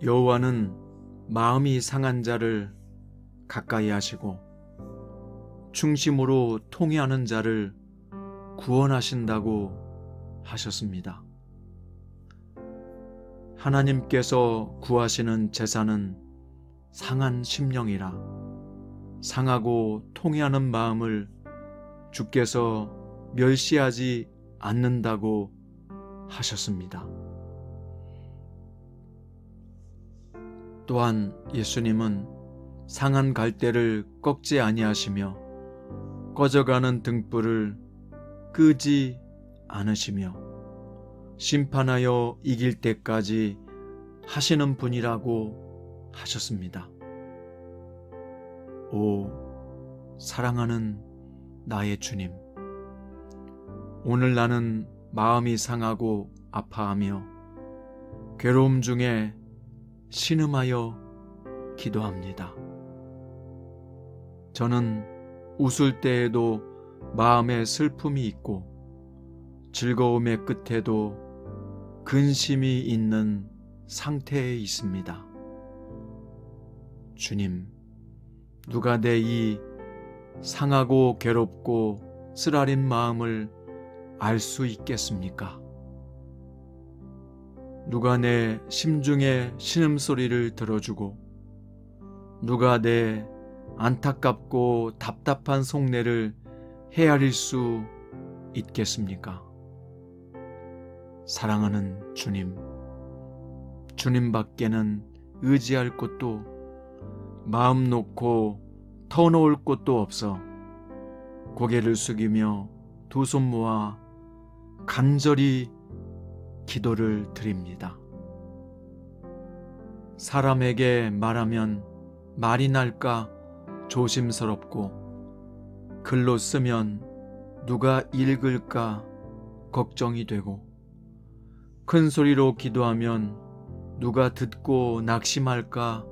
여호와는 마음이 상한 자를 가까이 하시고 중심으로 통회하는 자를 구원하신다고 하셨습니다. 하나님께서 구하시는 제사는 상한 심령이라 상하고 통회하는 마음을 주께서 멸시하지 않는다고 하셨습니다. 또한 예수님은 상한 갈대를 꺾지 아니하시며 꺼져가는 등불을 끄지 않으시며 심판하여 이길 때까지 하시는 분이라고 하셨습니다. 오, 사랑하는 나의 주님, 오늘 나는 마음이 상하고 아파하며 괴로움 중에 신음하여 기도합니다. 저는 웃을 때에도 마음에 슬픔이 있고 즐거움의 끝에도 근심이 있는 상태에 있습니다. 주님, 누가 내 이 상하고 괴롭고 쓰라린 마음을 알 수 있겠습니까? 누가 내 심중의 신음소리를 들어주고 누가 내 안타깝고 답답한 속내를 헤아릴 수 있겠습니까? 사랑하는 주님, 주님밖에는 의지할 곳도 마음 놓고 터놓을 곳도 없어 고개를 숙이며 두 손 모아 간절히 기도를 드립니다. 사람에게 말하면 말이 날까 조심스럽고 글로 쓰면 누가 읽을까 걱정이 되고 큰 소리로 기도하면 누가 듣고 낙심할까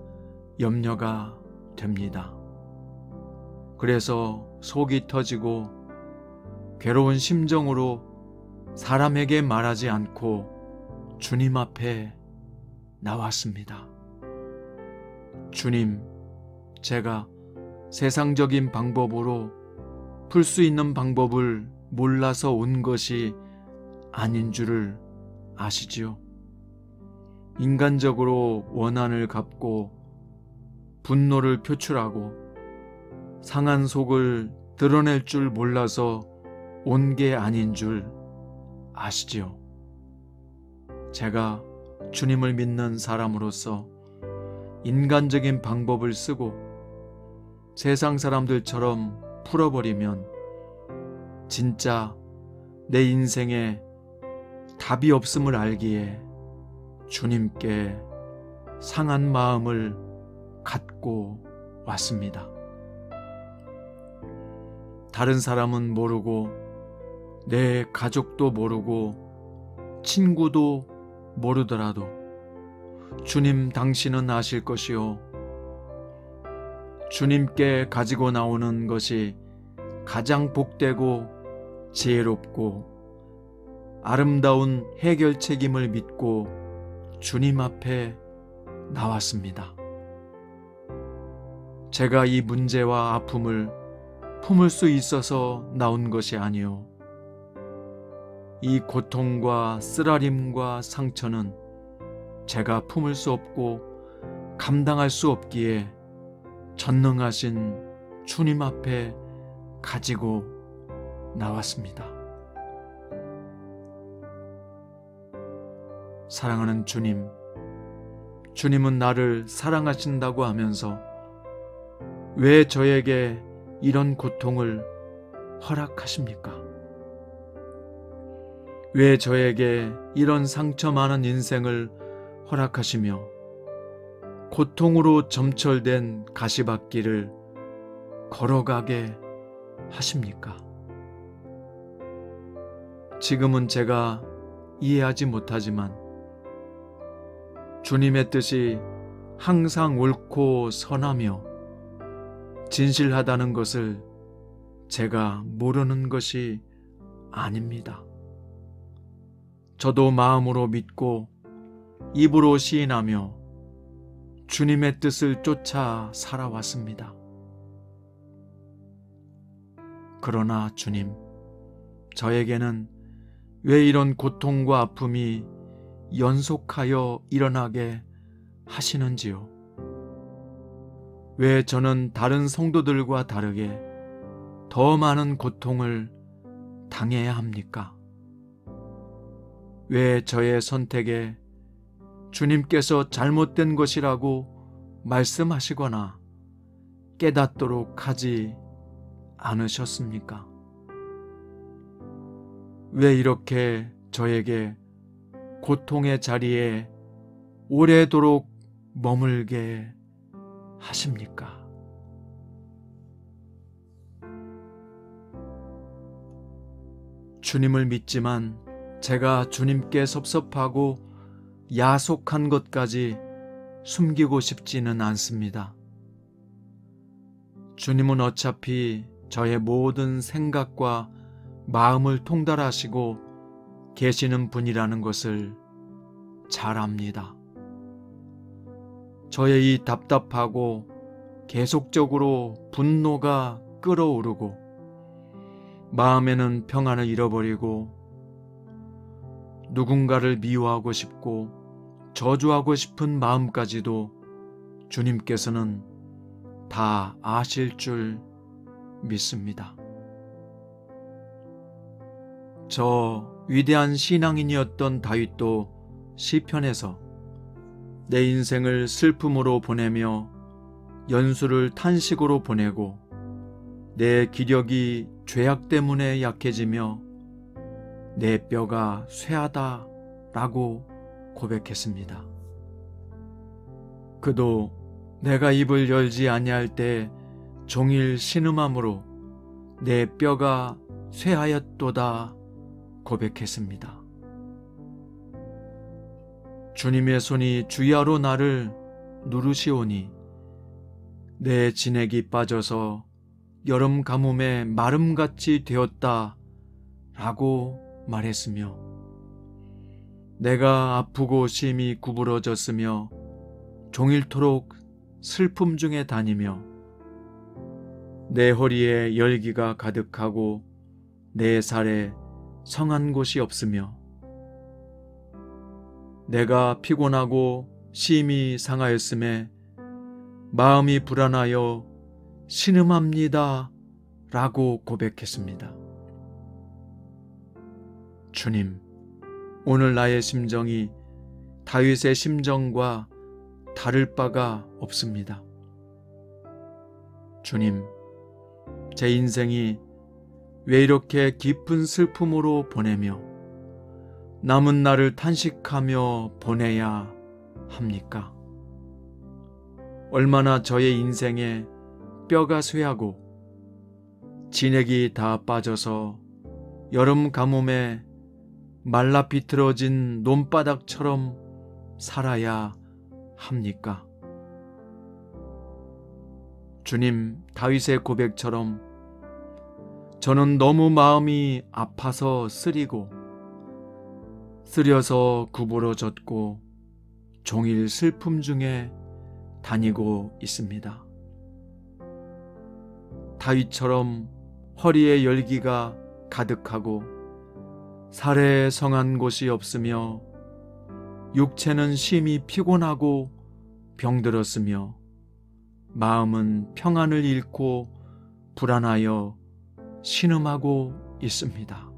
염려가 됩니다. 그래서 속이 터지고 괴로운 심정으로 사람에게 말하지 않고 주님 앞에 나왔습니다. 주님, 제가 세상적인 방법으로 풀 수 있는 방법을 몰라서 온 것이 아닌 줄을 아시지요? 인간적으로 원한을 갚고 분노를 표출하고 상한 속을 드러낼 줄 몰라서 온 게 아닌 줄 아시지요? 제가 주님을 믿는 사람으로서 인간적인 방법을 쓰고 세상 사람들처럼 풀어버리면 진짜 내 인생에 답이 없음을 알기에 주님께 상한 마음을 갖고 왔습니다. 다른 사람은 모르고 내 가족도 모르고 친구도 모르더라도 주님 당신은 아실 것이요. 주님께 가지고 나오는 것이 가장 복되고 지혜롭고 아름다운 해결책임을 믿고 주님 앞에 나왔습니다. 제가 이 문제와 아픔을 품을 수 있어서 나온 것이 아니요. 이 고통과 쓰라림과 상처는 제가 품을 수 없고 감당할 수 없기에 전능하신 주님 앞에 가지고 나왔습니다. 사랑하는 주님, 주님은 나를 사랑하신다고 하면서 왜 저에게 이런 고통을 허락하십니까? 왜 저에게 이런 상처 많은 인생을 허락하시며 고통으로 점철된 가시밭길을 걸어가게 하십니까? 지금은 제가 이해하지 못하지만 주님의 뜻이 항상 옳고 선하며 진실하다는 것을 제가 모르는 것이 아닙니다. 저도 마음으로 믿고 입으로 시인하며 주님의 뜻을 쫓아 살아왔습니다. 그러나 주님, 저에게는 왜 이런 고통과 아픔이 연속하여 일어나게 하시는지요? 왜 저는 다른 성도들과 다르게 더 많은 고통을 당해야 합니까? 왜 저의 선택에 주님께서 잘못된 것이라고 말씀하시거나 깨닫도록 하지 않으셨습니까? 왜 이렇게 저에게 고통의 자리에 오래도록 머물게 하십니까? 주님을 믿지만 제가 주님께 섭섭하고 야속한 것까지 숨기고 싶지는 않습니다. 주님은 어차피 저의 모든 생각과 마음을 통달하시고 계시는 분이라는 것을 잘 압니다. 저의 이 답답하고 계속적으로 분노가 끓어오르고 마음에는 평안을 잃어버리고 누군가를 미워하고 싶고 저주하고 싶은 마음까지도 주님께서는 다 아실 줄 믿습니다. 저 위대한 신앙인이었던 다윗도 시편에서 내 인생을 슬픔으로 보내며 연수를 탄식으로 보내고 내 기력이 죄악 때문에 약해지며 내 뼈가 쇠하다 라고 고백했습니다. 그도 내가 입을 열지 아니할 때 종일 신음함으로 내 뼈가 쇠하였도다 고백했습니다. 주님의 손이 주야로 나를 누르시오니 내 진액이 빠져서 여름 가뭄에 마름같이 되었다 라고 말했으며 내가 아프고 심히 구부러졌으며 종일토록 슬픔 중에 다니며 내 허리에 열기가 가득하고 내 살에 성한 곳이 없으며 내가 피곤하고 심히 상하였음에 마음이 불안하여 신음합니다 라고 고백했습니다. 주님, 오늘 나의 심정이 다윗의 심정과 다를 바가 없습니다. 주님, 제 인생이 왜 이렇게 깊은 슬픔으로 보내며 남은 날을 탄식하며 보내야 합니까? 얼마나 저의 인생에 뼈가 쇠하고 진액이 다 빠져서 여름 가뭄에 말라 비틀어진 논바닥처럼 살아야 합니까? 주님, 다윗의 고백처럼 저는 너무 마음이 아파서 쓰리고 쓰려서 구부러졌고 종일 슬픔 중에 다니고 있습니다. 다윗처럼 허리에 열기가 가득하고 살에 성한 곳이 없으며 육체는 심히 피곤하고 병들었으며 마음은 평안을 잃고 불안하여 신음하고 있습니다.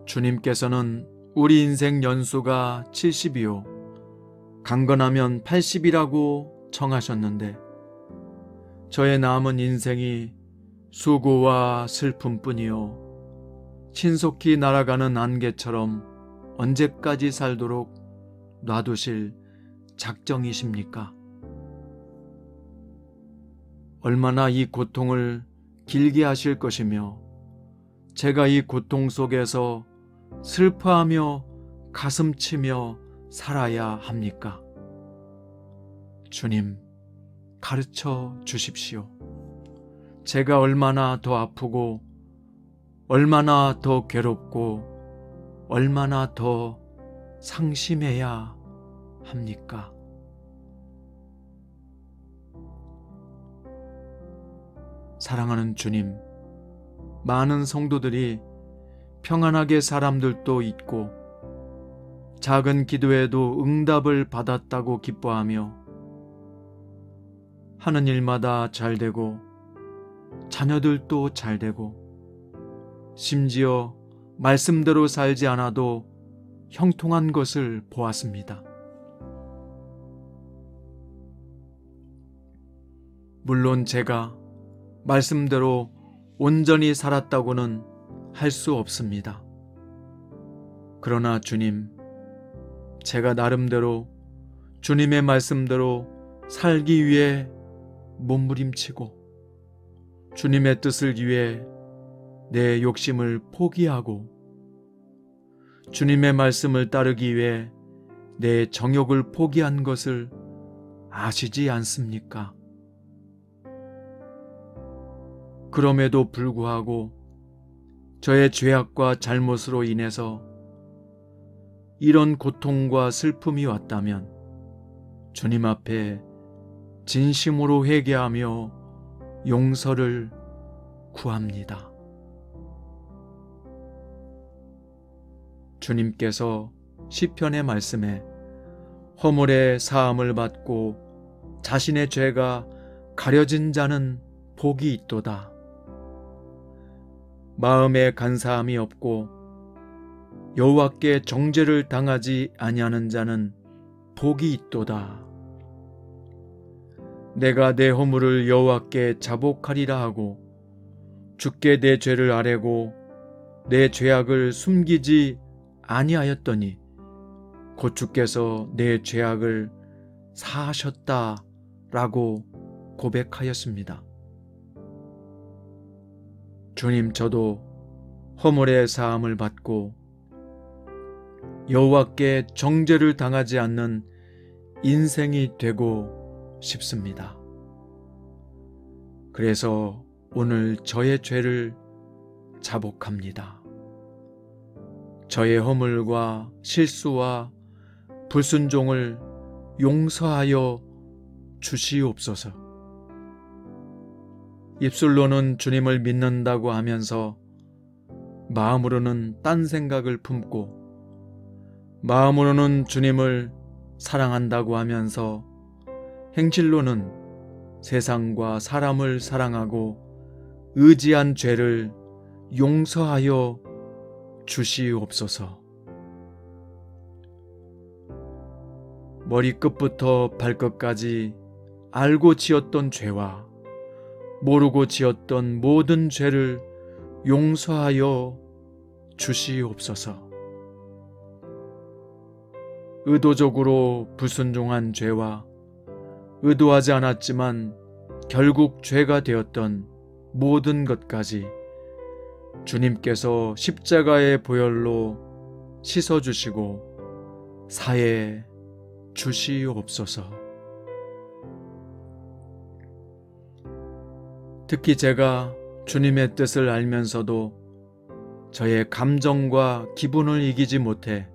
주님께서는 우리 인생 연수가 70이요 강건하면 80이라고 정하셨는데 저의 남은 인생이 수고와 슬픔뿐이요 신속히 날아가는 안개처럼 언제까지 살도록 놔두실 작정이십니까? 얼마나 이 고통을 길게 하실 것이며 제가 이 고통 속에서 슬퍼하며 가슴치며 살아야 합니까? 주님, 가르쳐 주십시오. 제가 얼마나 더 아프고 얼마나 더 괴롭고 얼마나 더 상심해야 합니까? 사랑하는 주님, 많은 성도들이 평안하게 사람들도 있고 작은 기도에도 응답을 받았다고 기뻐하며 하는 일마다 잘 되고 자녀들도 잘 되고 심지어 말씀대로 살지 않아도 형통한 것을 보았습니다. 물론 제가 말씀대로 온전히 살았다고는 할 수 없습니다. 그러나 주님, 제가 나름대로 주님의 말씀대로 살기 위해 몸부림치고 주님의 뜻을 위해 내 욕심을 포기하고 주님의 말씀을 따르기 위해 내 정욕을 포기한 것을 아시지 않습니까? 그럼에도 불구하고 저의 죄악과 잘못으로 인해서 이런 고통과 슬픔이 왔다면 주님 앞에 진심으로 회개하며 용서를 구합니다. 주님께서 시편의 말씀에 허물의 사함을 받고 자신의 죄가 가려진 자는 복이 있도다. 마음에 간사함이 없고 여호와께 정죄를 당하지 아니하는 자는 복이 있도다. 내가 내 허물을 여호와께 자복하리라 하고 주께 내 죄를 아뢰고 내 죄악을 숨기지 아니하였더니 곧 주께서 내 죄악을 사하셨다라고 고백하였습니다. 주님, 저도 허물의 사함을 받고 여호와께 정죄를 당하지 않는 인생이 되고 싶습니다. 그래서 오늘 저의 죄를 자복합니다. 저의 허물과 실수와 불순종을 용서하여 주시옵소서. 입술로는 주님을 믿는다고 하면서 마음으로는 딴 생각을 품고 마음으로는 주님을 사랑한다고 하면서 행실로는 세상과 사람을 사랑하고 의지한 죄를 용서하여 주시옵소서. 머리끝부터 발끝까지 알고 지었던 죄와 모르고 지었던 모든 죄를 용서하여 주시옵소서. 의도적으로 불순종한 죄와 의도하지 않았지만 결국 죄가 되었던 모든 것까지 주님께서 십자가의 보혈로 씻어주시고 사해 주시옵소서. 특히 제가 주님의 뜻을 알면서도 저의 감정과 기분을 이기지 못해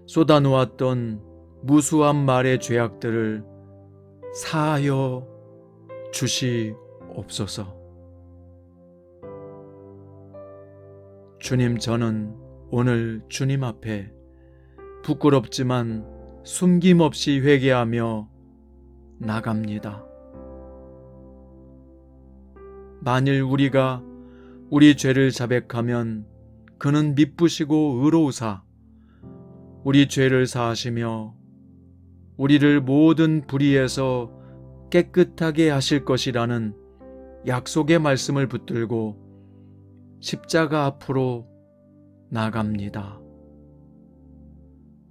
쏟아놓았던 무수한 말의 죄악들을 사하여 주시옵소서. 주님, 저는 오늘 주님 앞에 부끄럽지만 숨김없이 회개하며 나갑니다. 만일 우리가 우리 죄를 자백하면 그는 미쁘시고 의로우사 우리 죄를 사하시며 우리를 모든 불의에서 깨끗하게 하실 것이라는 약속의 말씀을 붙들고 십자가 앞으로 나갑니다.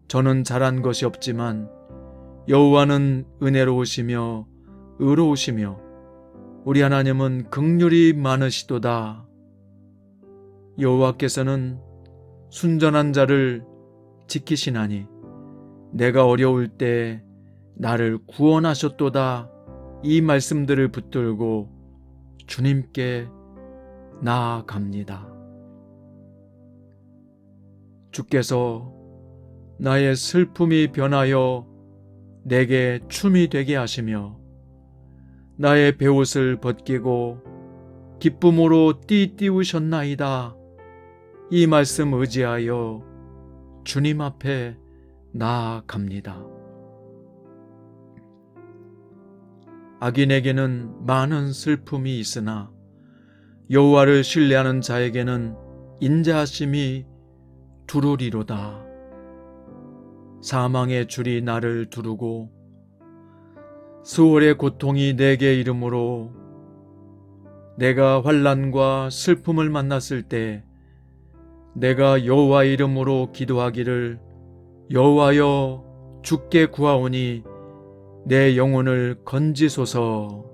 저는 잘한 것이 없지만 여호와는 은혜로우시며 의로우시며 우리 하나님은 긍휼이 많으시도다. 여호와께서는 순전한 자를 지키시나니 내가 어려울 때 나를 구원하셨도다. 이 말씀들을 붙들고 주님께 나아갑니다. 주께서 나의 슬픔이 변하여 내게 춤이 되게 하시며 나의 베옷을 벗기고 기쁨으로 띠띠우셨나이다. 이 말씀 의지하여 주님 앞에 나아갑니다. 악인에게는 많은 슬픔이 있으나 여호와를 신뢰하는 자에게는 인자하심이 두루리로다. 사망의 줄이 나를 두르고 수월의 고통이 내게 이르므로 내가 환난과 슬픔을 만났을 때 내가 여호와 이름으로 기도하기를 여호와여 주께 구하오니 내 영혼을 건지소서.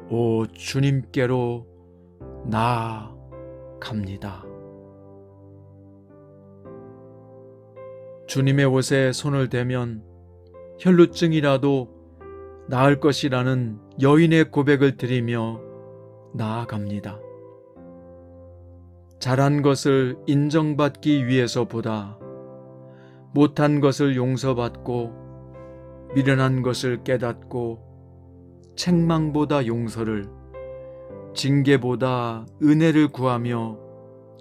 오 주님께로 나아갑니다. 주님의 옷에 손을 대면 혈루증이라도 나을 것이라는 여인의 고백을 드리며 나아갑니다. 잘한 것을 인정받기 위해서보다 못한 것을 용서받고 미련한 것을 깨닫고 책망보다 용서를, 징계보다 은혜를 구하며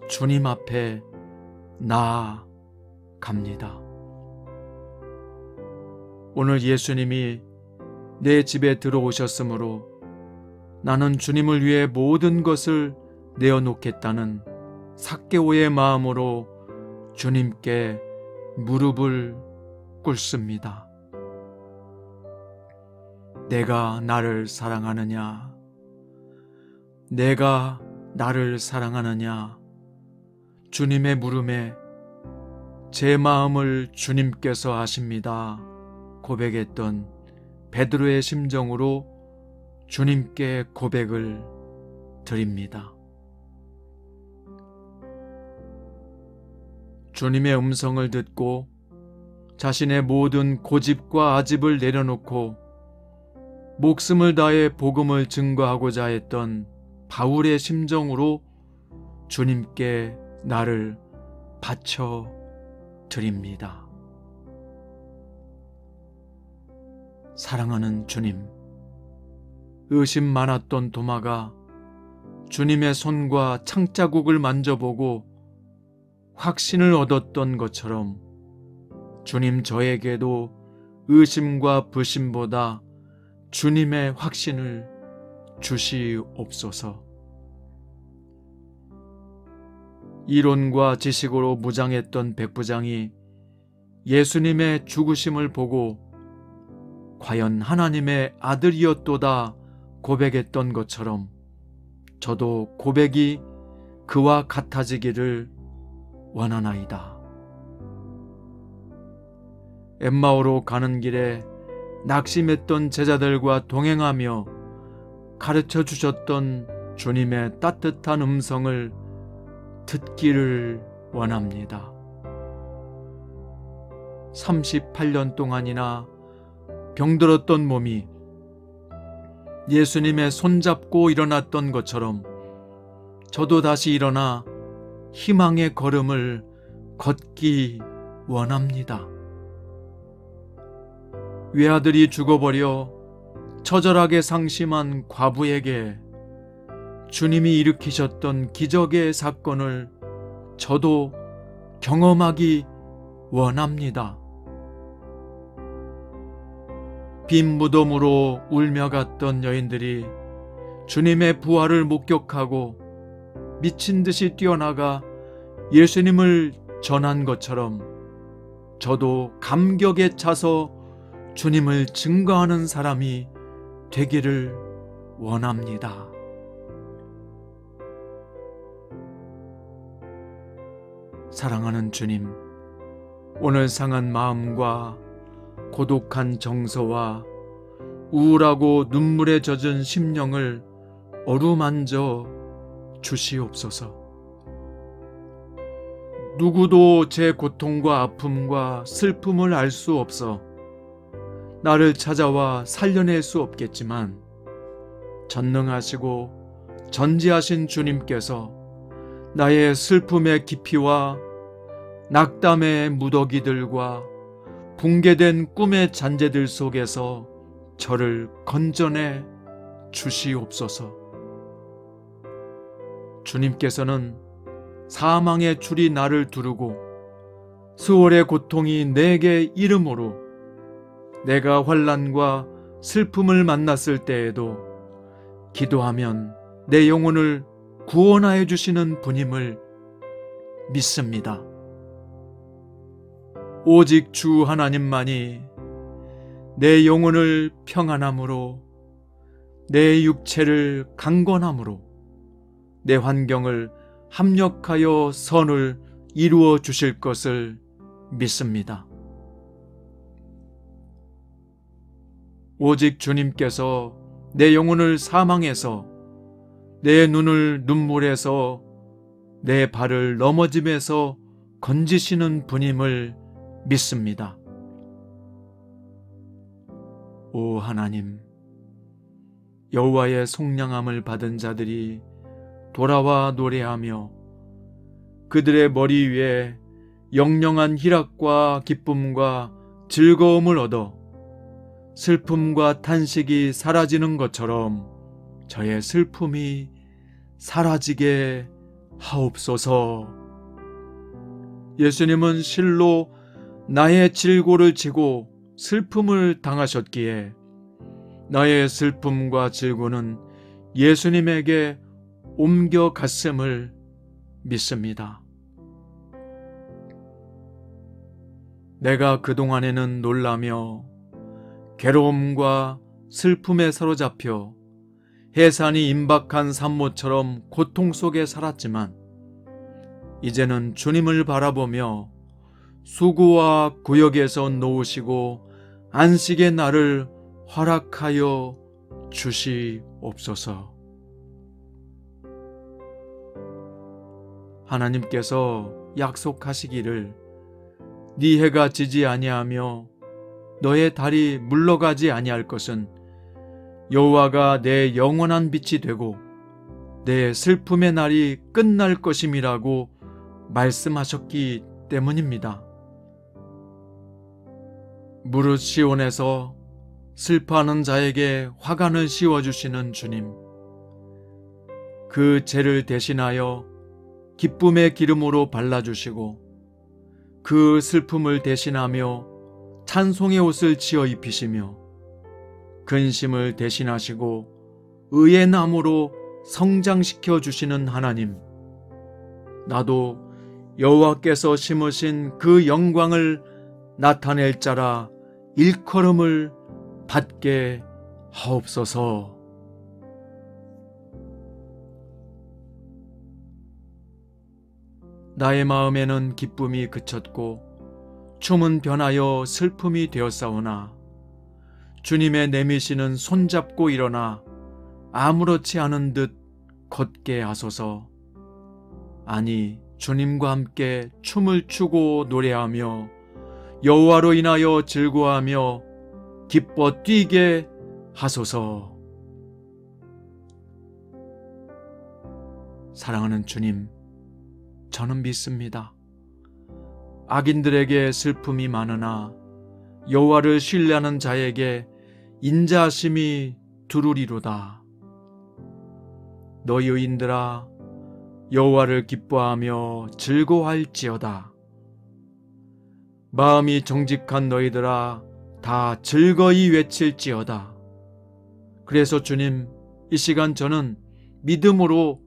주님 앞에 나아갑니다. 오늘 예수님이 내 집에 들어오셨으므로 나는 주님을 위해 모든 것을 내어놓겠다는 삭개오의 마음으로 주님께 무릎을 꿇습니다. 내가 나를 사랑하느냐? 내가 나를 사랑하느냐? 주님의 물음에 제 마음을 주님께서 아십니다. 고백했던 베드로의 심정으로 주님께 고백을 드립니다. 주님의 음성을 듣고 자신의 모든 고집과 아집을 내려놓고 목숨을 다해 복음을 증거하고자 했던 바울의 심정으로 주님께 나를 바쳐 드립니다. 사랑하는 주님, 의심 많았던 도마가 주님의 손과 창자국을 만져보고 확신을 얻었던 것처럼 주님 저에게도 의심과 불신보다 주님의 확신을 주시옵소서. 이론과 지식으로 무장했던 백부장이 예수님의 죽으심을 보고 과연 하나님의 아들이었도다 고백했던 것처럼 저도 고백이 그와 같아지기를 원하나이다. 엠마오로 가는 길에 낙심했던 제자들과 동행하며 가르쳐 주셨던 주님의 따뜻한 음성을 듣기를 원합니다. 38년 동안이나 병들었던 몸이 예수님의 손잡고 일어났던 것처럼 저도 다시 일어나 희망의 걸음을 걷기 원합니다. 외아들이 죽어버려 처절하게 상심한 과부에게 주님이 일으키셨던 기적의 사건을 저도 경험하기 원합니다. 빈 무덤으로 울며 갔던 여인들이 주님의 부활을 목격하고 미친 듯이 뛰어나가 예수님을 전한 것처럼 저도 감격에 차서 주님을 증거하는 사람이 되기를 원합니다. 사랑하는 주님, 오늘 상한 마음과 고독한 정서와 우울하고 눈물에 젖은 심령을 어루만져 주시옵소서. 누구도 제 고통과 아픔과 슬픔을 알 수 없어 나를 찾아와 살려낼 수 없겠지만 전능하시고 전지하신 주님께서 나의 슬픔의 깊이와 낙담의 무더기들과 붕괴된 꿈의 잔재들 속에서 저를 건져내 주시옵소서. 주님께서는 사망의 줄이 나를 두르고 수월의 고통이 내게 이름으로 내가 환난과 슬픔을 만났을 때에도 기도하면 내 영혼을 구원하여 주시는 분임을 믿습니다. 오직 주 하나님만이 내 영혼을 평안함으로, 내 육체를 강건함으로, 내 환경을 합력하여 선을 이루어 주실 것을 믿습니다. 오직 주님께서 내 영혼을 사망에서, 내 눈을 눈물에서, 내 발을 넘어짐에서 건지시는 분임을 믿습니다. 오 하나님, 여호와의 속량함을 받은 자들이 돌아와 노래하며 그들의 머리 위에 영영한 희락과 기쁨과 즐거움을 얻어 슬픔과 탄식이 사라지는 것처럼 저의 슬픔이 사라지게 하옵소서. 예수님은 실로 나의 질고를 지고 슬픔을 당하셨기에 나의 슬픔과 질고는 예수님에게 옮겨갔음을 믿습니다. 내가 그동안에는 놀라며 괴로움과 슬픔에 사로잡혀 해산이 임박한 산모처럼 고통 속에 살았지만 이제는 주님을 바라보며 수고와 구역에서 놓으시고 안식의 날을 허락하여 주시옵소서. 하나님께서 약속하시기를 네 해가 지지 아니하며 너의 달이 물러가지 아니할 것은 여호와가 내 영원한 빛이 되고 내 슬픔의 날이 끝날 것임이라고 말씀하셨기 때문입니다. 무릇 시온에서 슬퍼하는 자에게 화관을 씌워주시는 주님, 그 죄를 대신하여 기쁨의 기름으로 발라주시고 그 슬픔을 대신하며 찬송의 옷을 지어 입히시며 근심을 대신하시고 의의 나무로 성장시켜 주시는 하나님, 나도 여호와께서 심으신 그 영광을 나타낼 자라 일컬음을 받게 하옵소서. 나의 마음에는 기쁨이 그쳤고 춤은 변하여 슬픔이 되었사오나 주님의 내미시는 손잡고 일어나 아무렇지 않은 듯 걷게 하소서. 아니, 주님과 함께 춤을 추고 노래하며 여호와로 인하여 즐거워하며 기뻐 뛰게 하소서. 사랑하는 주님, 저는 믿습니다. 악인들에게 슬픔이 많으나 여호와를 신뢰하는 자에게 인자하심이 두루리로다. 너희 의인들아, 여호와를 기뻐하며 즐거워할지어다. 마음이 정직한 너희들아, 다 즐거이 외칠지어다. 그래서 주님, 이 시간 저는 믿음으로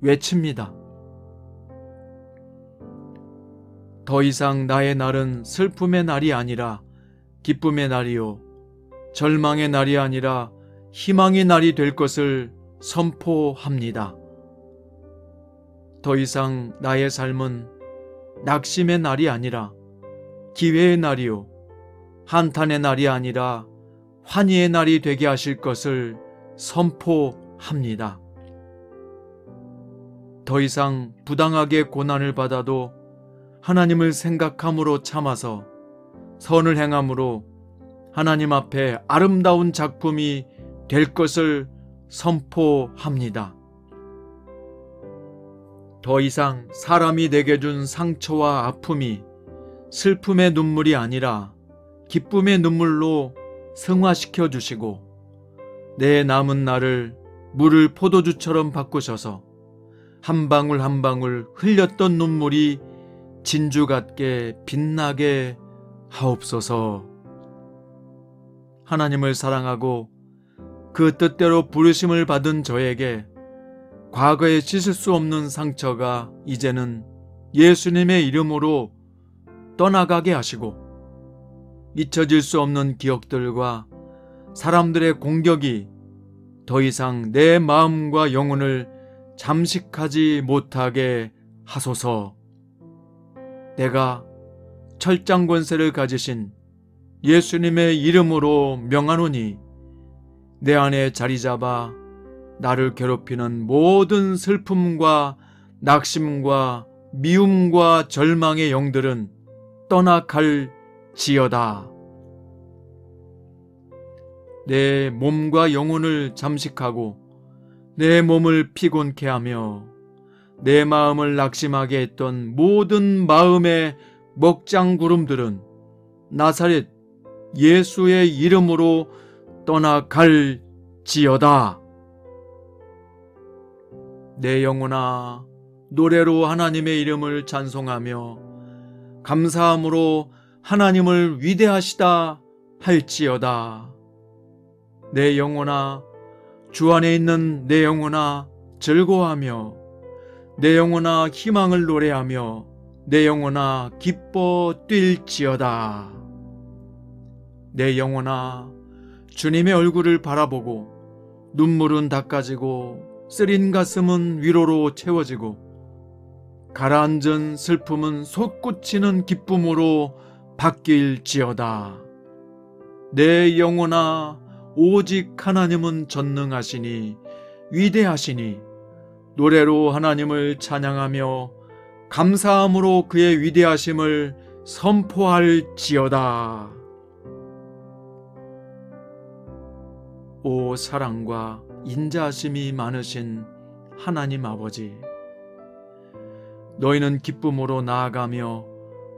외칩니다. 더 이상 나의 날은 슬픔의 날이 아니라 기쁨의 날이요, 절망의 날이 아니라 희망의 날이 될 것을 선포합니다. 더 이상 나의 삶은 낙심의 날이 아니라 기회의 날이요, 한탄의 날이 아니라 환희의 날이 되게 하실 것을 선포합니다. 더 이상 부당하게 고난을 받아도 하나님을 생각함으로 참아서 선을 행함으로 하나님 앞에 아름다운 작품이 될 것을 선포합니다. 더 이상 사람이 내게 준 상처와 아픔이 슬픔의 눈물이 아니라 기쁨의 눈물로 승화시켜 주시고 내 남은 날을 물을 포도주처럼 바꾸셔서 한 방울 한 방울 흘렸던 눈물이 진주 같게 빛나게 하옵소서. 하나님을 사랑하고 그 뜻대로 부르심을 받은 저에게 과거에 씻을 수 없는 상처가 이제는 예수님의 이름으로 떠나가게 하시고 잊혀질 수 없는 기억들과 사람들의 공격이 더 이상 내 마음과 영혼을 잠식하지 못하게 하소서. 내가 철장 권세를 가지신 예수님의 이름으로 명하노니 내 안에 자리 잡아 나를 괴롭히는 모든 슬픔과 낙심과 미움과 절망의 영들은 떠나갈지어다. 내 몸과 영혼을 잠식하고 내 몸을 피곤케 하며 내 마음을 낙심하게 했던 모든 마음의 먹장구름들은 나사렛 예수의 이름으로 떠나갈지어다. 내 영혼아, 노래로 하나님의 이름을 찬송하며 감사함으로 하나님을 위대하시다 할지어다. 내 영혼아, 주 안에 있는 내 영혼아 즐거워하며 내 영혼아 희망을 노래하며 내 영혼아 기뻐 뛸지어다. 내 영혼아, 주님의 얼굴을 바라보고 눈물은 닦아지고 쓰린 가슴은 위로로 채워지고 가라앉은 슬픔은 솟구치는 기쁨으로 바뀔지어다. 내 영혼아, 오직 하나님은 전능하시니 위대하시니 노래로 하나님을 찬양하며 감사함으로 그의 위대하심을 선포할지어다. 오 사랑과 인자하심이 많으신 하나님 아버지, 너희는 기쁨으로 나아가며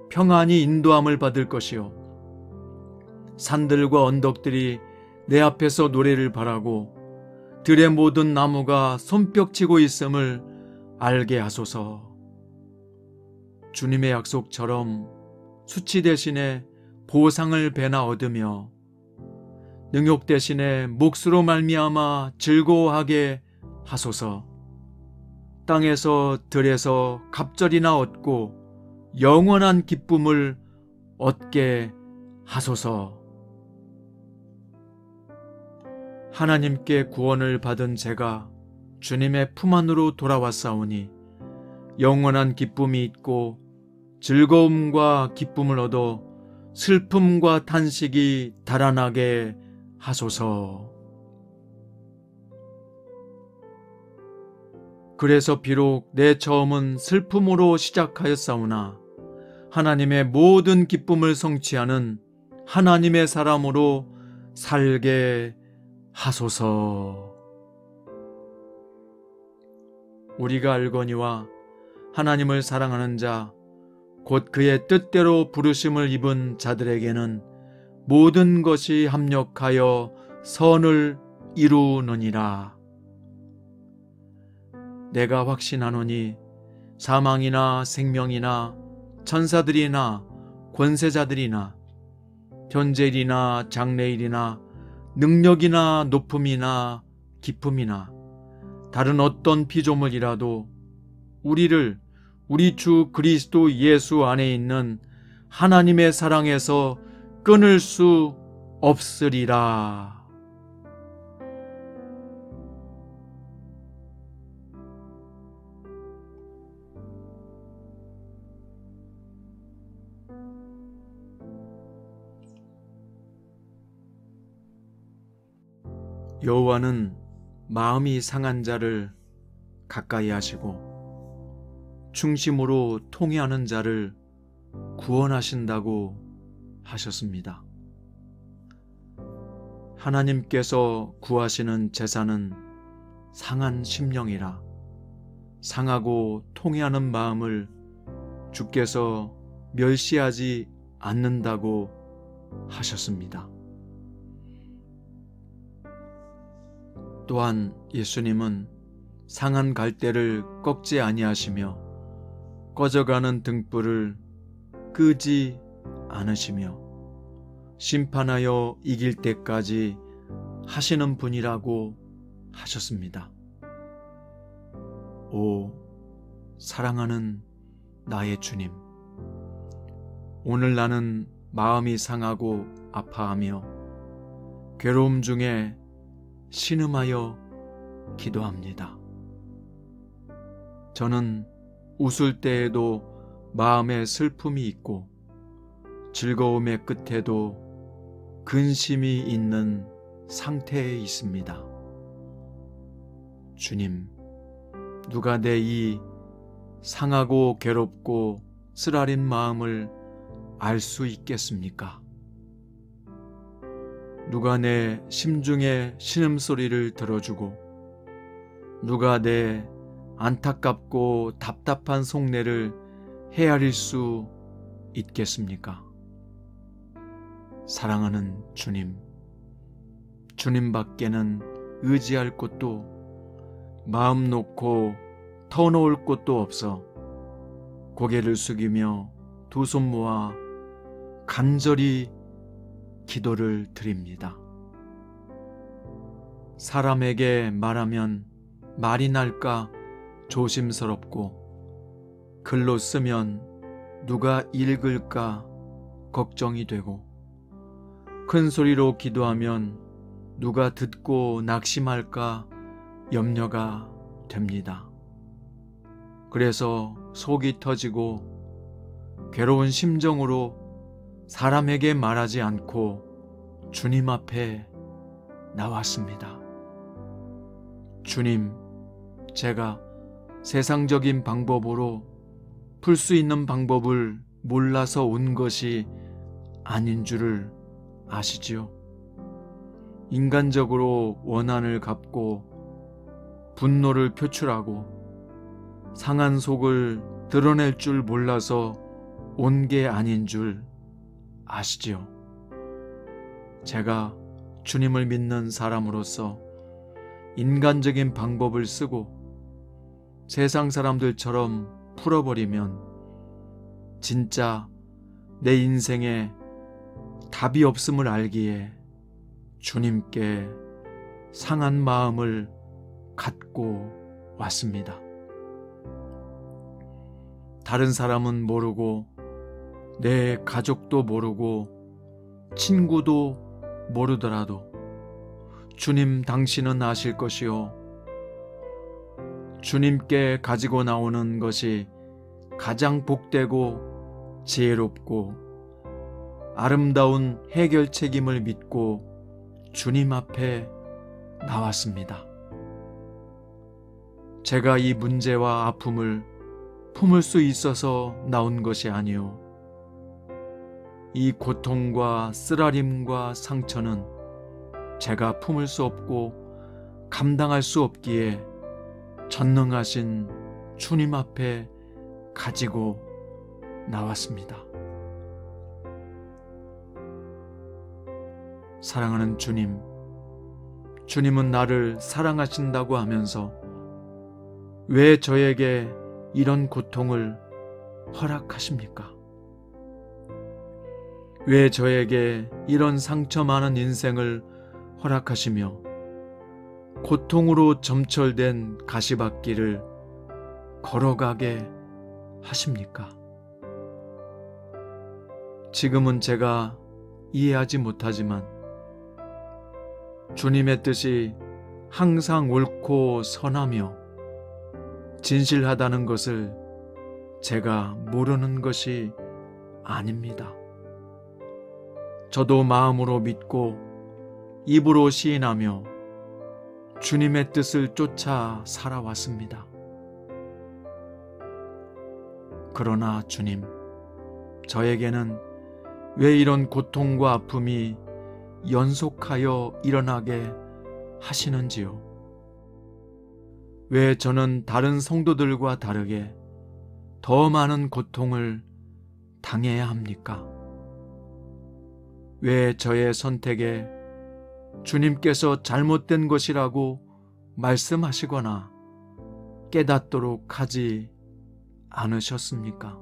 평안히 인도함을 받을 것이요 산들과 언덕들이 내 앞에서 노래를 바라고 들의 모든 나무가 손뼉치고 있음을 알게 하소서. 주님의 약속처럼 수치 대신에 보상을 배나 얻으며 능욕 대신에 몫으로 말미암아 즐거워하게 하소서. 땅에서 들에서 갑절이나 얻고 영원한 기쁨을 얻게 하소서. 하나님께 구원을 받은 제가 주님의 품 안으로 돌아왔사오니 영원한 기쁨이 있고 즐거움과 기쁨을 얻어 슬픔과 탄식이 달아나게 하소서. 그래서 비록 내 처음은 슬픔으로 시작하였사오나 하나님의 모든 기쁨을 성취하는 하나님의 사람으로 살게 하소서. 우리가 알거니와 하나님을 사랑하는 자 곧 그의 뜻대로 부르심을 입은 자들에게는 모든 것이 합력하여 선을 이루느니라. 내가 확신하노니 사망이나 생명이나 천사들이나 권세자들이나 현재일이나 장래일이나 능력이나 높음이나 기쁨이나 다른 어떤 피조물이라도 우리를 우리 주 그리스도 예수 안에 있는 하나님의 사랑에서 끊을 수 없으리라. 여호와는 마음이 상한 자를 가까이 하시고 중심으로 통회하는 자를 구원하신다고 하셨습니다. 하나님께서 구하시는 제사는 상한 심령이라 상하고 통해하는 마음을 주께서 멸시하지 않는다고 하셨습니다. 또한 예수님은 상한 갈대를 꺾지 아니하시며 꺼져가는 등불을 끄지 않으시며 심판하여 이길 때까지 하시는 분이라고 하셨습니다. 오, 사랑하는 나의 주님, 오늘 나는 마음이 상하고 아파하며 괴로움 중에 신음하여 기도합니다. 저는 웃을 때에도 마음에 슬픔이 있고 즐거움의 끝에도 근심이 있는 상태에 있습니다. 주님, 누가 내 이 상하고 괴롭고 쓰라린 마음을 알 수 있겠습니까? 누가 내 심중의 신음소리를 들어주고 누가 내 안타깝고 답답한 속내를 헤아릴 수 있겠습니까? 사랑하는 주님, 주님밖에는 의지할 곳도 마음 놓고 터놓을 곳도 없어 고개를 숙이며 두 손 모아 간절히 기도를 드립니다. 사람에게 말하면 말이 날까 조심스럽고 글로 쓰면 누가 읽을까 걱정이 되고 큰 소리로 기도하면 누가 듣고 낙심할까 염려가 됩니다. 그래서 속이 터지고 괴로운 심정으로 사람에게 말하지 않고 주님 앞에 나왔습니다. 주님, 제가 세상적인 방법으로 풀 수 있는 방법을 몰라서 온 것이 아닌 줄을 아시지요? 인간적으로 원한을 갚고 분노를 표출하고 상한 속을 드러낼 줄 몰라서 온 게 아닌 줄 아시지요? 제가 주님을 믿는 사람으로서 인간적인 방법을 쓰고 세상 사람들처럼 풀어버리면 진짜 내 인생에 답이 없음을 알기에 주님께 상한 마음을 갖고 왔습니다. 다른 사람은 모르고 내 가족도 모르고 친구도 모르더라도 주님 당신은 아실 것이요. 주님께 가지고 나오는 것이 가장 복되고 지혜롭고 아름다운 해결책임을 믿고 주님 앞에 나왔습니다. 제가 이 문제와 아픔을 품을 수 있어서 나온 것이 아니요. 이 고통과 쓰라림과 상처는 제가 품을 수 없고 감당할 수 없기에 전능하신 주님 앞에 가지고 나왔습니다. 사랑하는 주님, 주님은 나를 사랑하신다고 하면서 왜 저에게 이런 고통을 허락하십니까? 왜 저에게 이런 상처 많은 인생을 허락하시며 고통으로 점철된 가시밭길을 걸어가게 하십니까? 지금은 제가 이해하지 못하지만 주님의 뜻이 항상 옳고 선하며 진실하다는 것을 제가 모르는 것이 아닙니다. 저도 마음으로 믿고 입으로 시인하며 주님의 뜻을 쫓아 살아왔습니다. 그러나 주님, 저에게는 왜 이런 고통과 아픔이 연속하여 일어나게 하시는지요? 왜 저는 다른 성도들과 다르게 더 많은 고통을 당해야 합니까? 왜 저의 선택에 주님께서 잘못된 것이라고 말씀하시거나 깨닫도록 하지 않으셨습니까?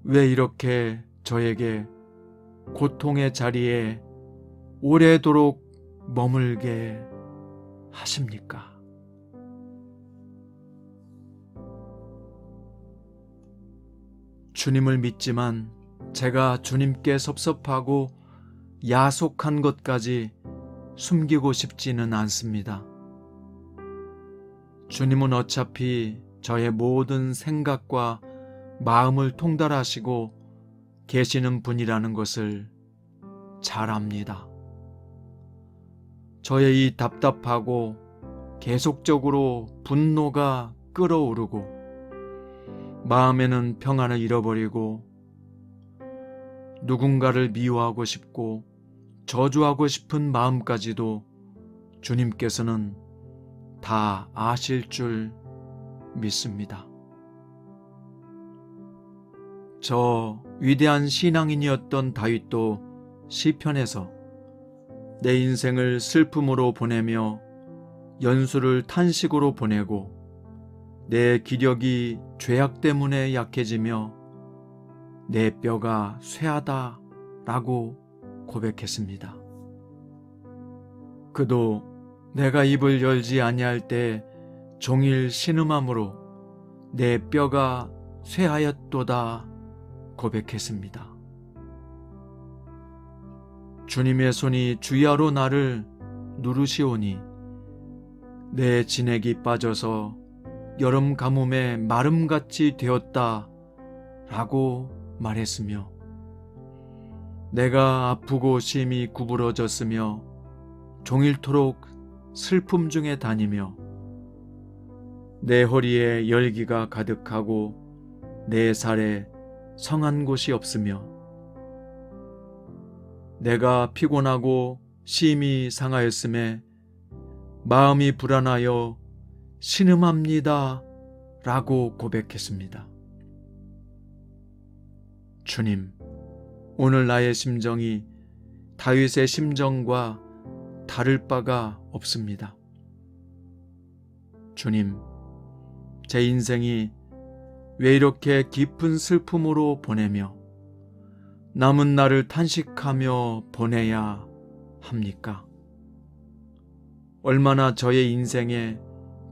왜 이렇게 저에게 고통의 자리에 오래도록 머물게 하십니까? 주님을 믿지만 제가 주님께 섭섭하고 야속한 것까지 숨기고 싶지는 않습니다. 주님은 어차피 저의 모든 생각과 마음을 통달하시고 계시는 분이라는 것을 잘 압니다. 저의 이 답답하고 계속적으로 분노가 끓어오르고 마음에는 평안을 잃어버리고 누군가를 미워하고 싶고 저주하고 싶은 마음까지도 주님께서는 다 아실 줄 믿습니다. 저 위대한 신앙인이었던 다윗도 시편에서 내 인생을 슬픔으로 보내며 연수를 탄식으로 보내고 내 기력이 죄악 때문에 약해지며 내 뼈가 쇠하다 라고 고백했습니다. 그도 내가 입을 열지 아니할 때 종일 신음함으로 내 뼈가 쇠하였도다 고백했습니다. 주님의 손이 주야로 나를 누르시오니 내 진액이 빠져서 여름 가뭄에 마름같이 되었다 라고 말했으며 내가 아프고 심히 구부러졌으며 종일토록 슬픔 중에 다니며 내 허리에 열기가 가득하고 내 살에 성한 곳이 없으며 내가 피곤하고 심히 상하였음에 마음이 불안하여 신음합니다 라고 고백했습니다. 주님, 오늘 나의 심정이 다윗의 심정과 다를 바가 없습니다. 주님, 제 인생이 왜 이렇게 깊은 슬픔으로 보내며 남은 날을 탄식하며 보내야 합니까? 얼마나 저의 인생에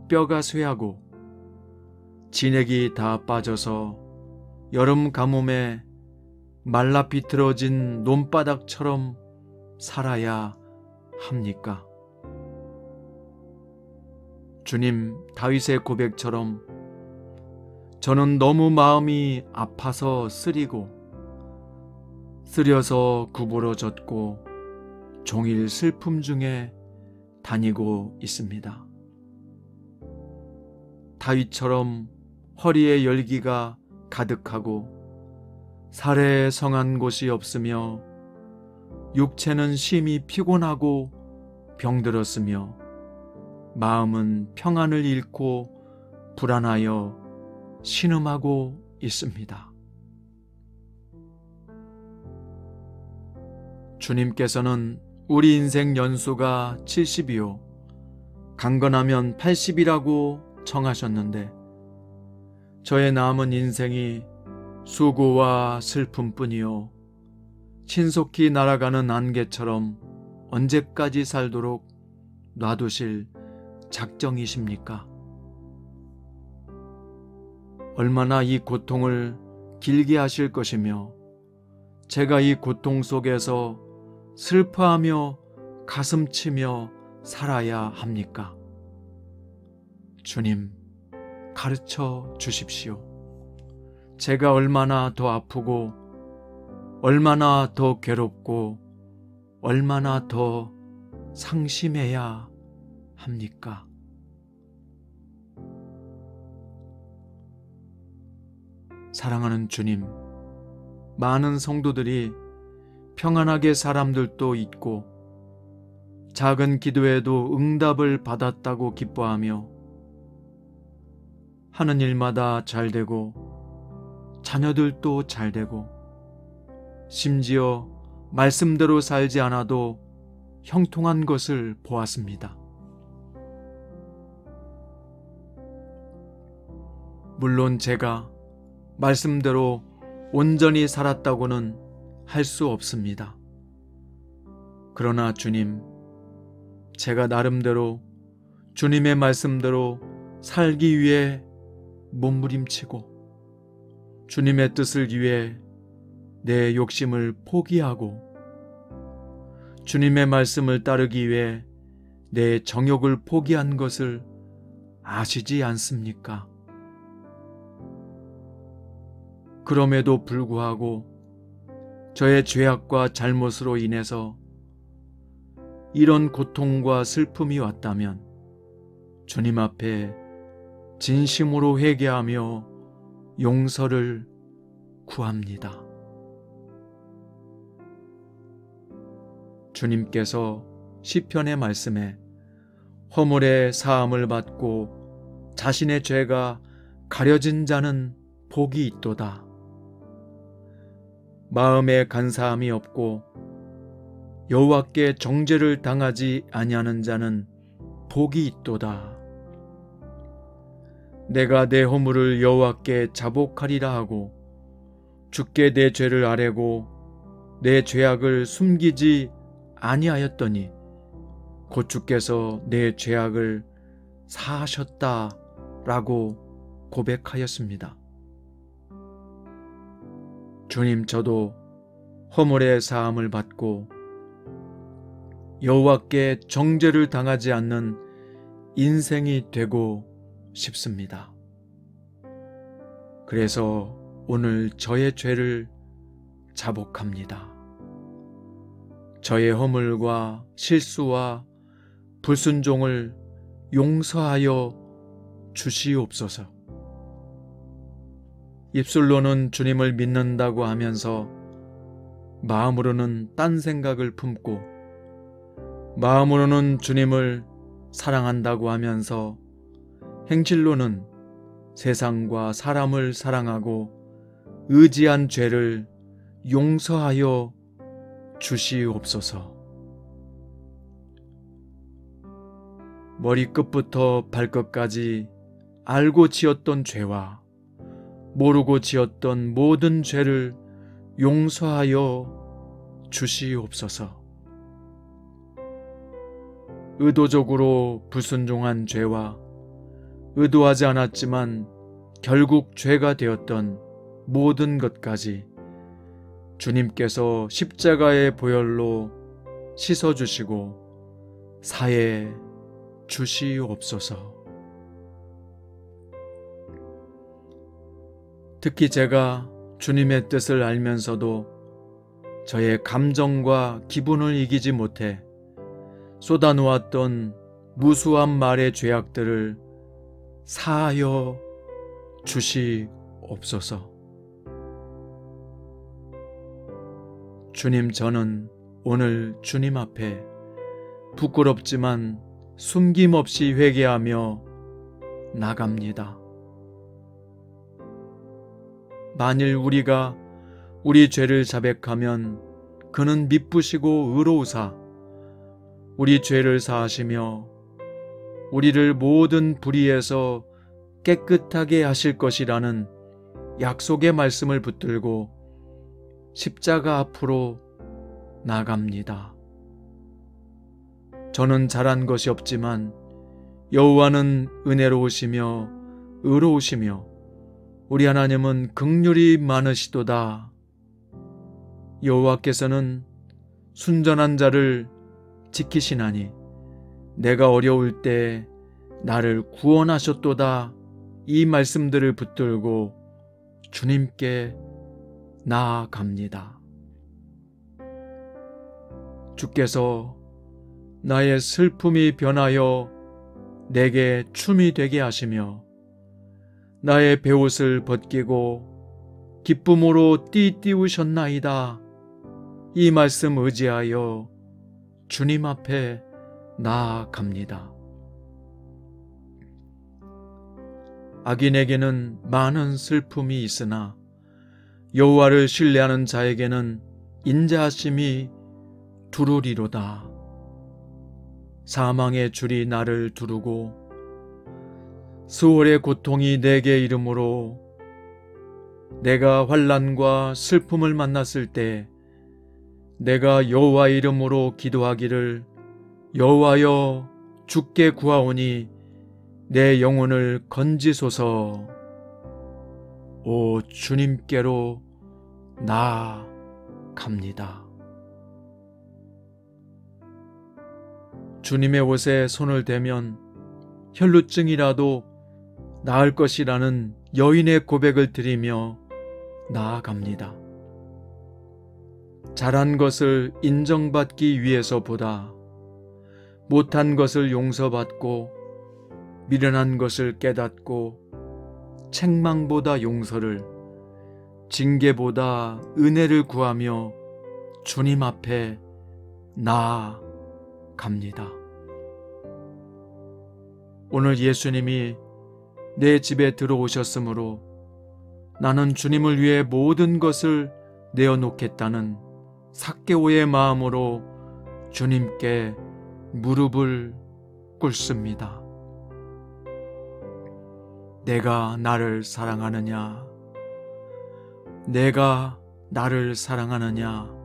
뼈가 쇠하고 진액이 다 빠져서 여름 가뭄에 말라 비틀어진 논바닥처럼 살아야 합니까? 주님, 다윗의 고백처럼 저는 너무 마음이 아파서 쓰리고 쓰려서 구부러졌고 종일 슬픔 중에 다니고 있습니다. 다윗처럼 허리에 열기가 가득하고 살에 성한 곳이 없으며 육체는 심히 피곤하고 병들었으며 마음은 평안을 잃고 불안하여 신음하고 있습니다. 주님께서는 우리 인생 연수가 70이요 강건하면 80이라고 청하셨는데 저의 남은 인생이 수고와 슬픔뿐이요 신속히 날아가는 안개처럼 언제까지 살도록 놔두실 작정이십니까? 얼마나 이 고통을 길게 하실 것이며 제가 이 고통 속에서 슬퍼하며 가슴치며 살아야 합니까? 주님, 가르쳐 주십시오. 제가 얼마나 더 아프고 얼마나 더 괴롭고 얼마나 더 상심해야 합니까? 사랑하는 주님, 많은 성도들이 평안하게 사람들도 있고 작은 기도에도 응답을 받았다고 기뻐하며 하는 일마다 잘 되고 자녀들도 잘 되고 심지어 말씀대로 살지 않아도 형통한 것을 보았습니다. 물론 제가 말씀대로 온전히 살았다고는 할 수 없습니다. 그러나 주님, 제가 나름대로 주님의 말씀대로 살기 위해 몸부림치고 주님의 뜻을 위해 내 욕심을 포기하고 주님의 말씀을 따르기 위해 내 정욕을 포기한 것을 아시지 않습니까? 그럼에도 불구하고 저의 죄악과 잘못으로 인해서 이런 고통과 슬픔이 왔다면 주님 앞에 진심으로 회개하며 용서를 구합니다. 주님께서 시편의 말씀에 허물의 사함을 받고 자신의 죄가 가려진 자는 복이 있도다. 마음에 간사함이 없고 여호와께 정죄를 당하지 아니하는 자는 복이 있도다. 내가 내 허물을 여호와께 자복하리라 하고 주께 내 죄를 아뢰고 내 죄악을 숨기지 아니하였더니 곧 주께서 내 죄악을 사하셨다라고 고백하였습니다. 주님, 저도 허물의 사함을 받고 여호와께 정죄를 당하지 않는 인생이 되고 싶습니다. 그래서 오늘 저의 죄를 자복합니다. 저의 허물과 실수와 불순종을 용서하여 주시옵소서. 입술로는 주님을 믿는다고 하면서 마음으로는 딴 생각을 품고 마음으로는 주님을 사랑한다고 하면서 행실로는 세상과 사람을 사랑하고 의지한 죄를 용서하여 주시옵소서. 머리끝부터 발끝까지 알고 지었던 죄와 모르고 지었던 모든 죄를 용서하여 주시옵소서. 의도적으로 불순종한 죄와 의도하지 않았지만 결국 죄가 되었던 모든 것까지 주님께서 십자가의 보혈로 씻어주시고 사해 주시옵소서. 특히 제가 주님의 뜻을 알면서도 저의 감정과 기분을 이기지 못해 쏟아놓았던 무수한 말의 죄악들을 사하여 주시옵소서. 주님, 저는 오늘 주님 앞에 부끄럽지만 숨김없이 회개하며 나갑니다. 만일 우리가 우리 죄를 자백하면 그는 미쁘시고 의로우사 우리 죄를 사하시며 우리를 모든 불의에서 깨끗하게 하실 것이라는 약속의 말씀을 붙들고 십자가 앞으로 나갑니다. 저는 잘한 것이 없지만 여호와는 은혜로우시며 의로우시며 우리 하나님은 긍휼이 많으시도다. 여호와께서는 순전한 자를 지키시나니 내가 어려울 때 나를 구원하셨도다. 이 말씀들을 붙들고 주님께 나아갑니다. 주께서 나의 슬픔이 변하여 내게 춤이 되게 하시며 나의 베옷을 벗기고 기쁨으로 띠띠우셨나이다. 이 말씀 의지하여 주님 앞에 나아갑니다. 악인에게는 많은 슬픔이 있으나 여호와를 신뢰하는 자에게는 인자하심이 두루리로다. 사망의 줄이 나를 두르고 수월의 고통이 내게 이르므로 내가 환난과 슬픔을 만났을 때 내가 여호와 이름으로 기도하기를 여호와여 주께 구하오니 내 영혼을 건지소서. 오 주님께로 나아갑니다. 주님의 옷에 손을 대면 혈루증이라도 나을 것이라는 여인의 고백을 드리며 나아갑니다. 잘한 것을 인정받기 위해서보다 못한 것을 용서받고 미련한 것을 깨닫고 책망보다 용서를, 징계보다 은혜를 구하며 주님 앞에 나아갑니다. 오늘 예수님이 내 집에 들어오셨으므로 나는 주님을 위해 모든 것을 내어놓겠다는 삭개오의 마음으로 주님께 무릎을 꿇습니다. 내가 나를 사랑하느냐? 내가 나를 사랑하느냐?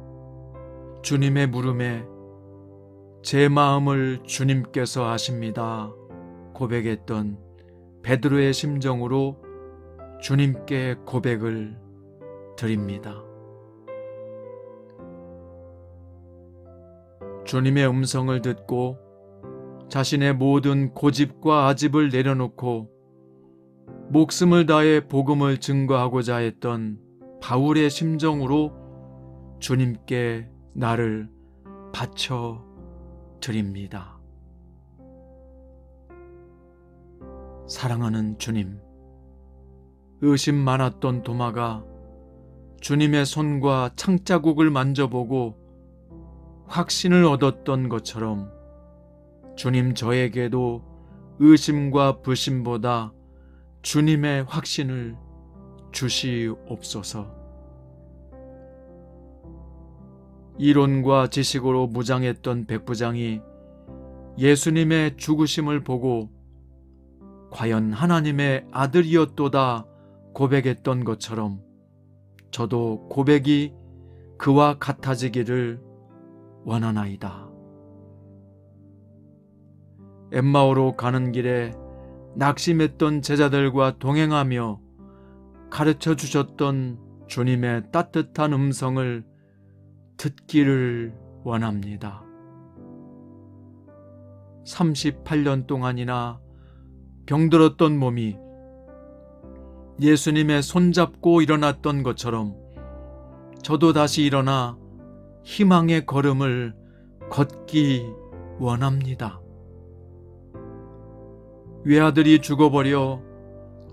주님의 물음에 제 마음을 주님께서 아십니다. 고백했던 베드로의 심정으로 주님께 고백을 드립니다. 주님의 음성을 듣고 자신의 모든 고집과 아집을 내려놓고 목숨을 다해 복음을 증거하고자 했던 바울의 심정으로 주님께 나를 바쳐 드립니다. 사랑하는 주님, 의심 많았던 도마가 주님의 손과 창자국을 만져보고 확신을 얻었던 것처럼 주님 저에게도 의심과 불신보다 주님의 확신을 주시옵소서. 이론과 지식으로 무장했던 백부장이 예수님의 죽으심을 보고 과연 하나님의 아들이었도다 고백했던 것처럼 저도 고백이 그와 같아지기를 원하나이다. 엠마오로 가는 길에 낙심했던 제자들과 동행하며 가르쳐 주셨던 주님의 따뜻한 음성을 듣기를 원합니다. 38년 동안이나 병들었던 몸이 예수님의 손잡고 일어났던 것처럼 저도 다시 일어나 희망의 걸음을 걷기 원합니다. 외아들이 죽어버려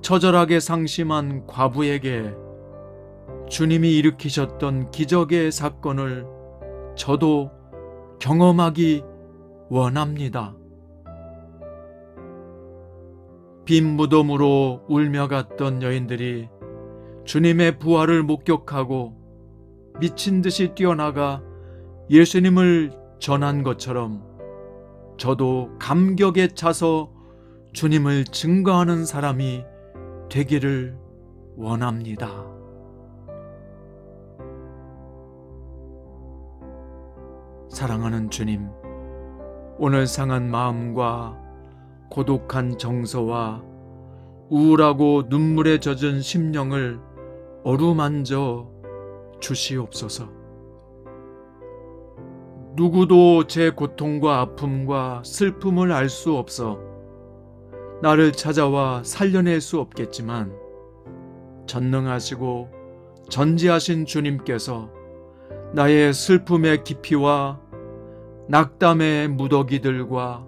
처절하게 상심한 과부에게 주님이 일으키셨던 기적의 사건을 저도 경험하기 원합니다. 빈 무덤으로 울며 갔던 여인들이 주님의 부활을 목격하고 미친 듯이 뛰어나가 예수님을 전한 것처럼 저도 감격에 차서 주님을 증거하는 사람이 되기를 원합니다. 사랑하는 주님, 오늘 상한 마음과 고독한 정서와 우울하고 눈물에 젖은 심령을 어루만져 주시옵소서. 누구도 제 고통과 아픔과 슬픔을 알 수 없어 나를 찾아와 살려낼 수 없겠지만 전능하시고 전지하신 주님께서 나의 슬픔의 깊이와 낙담의 무더기들과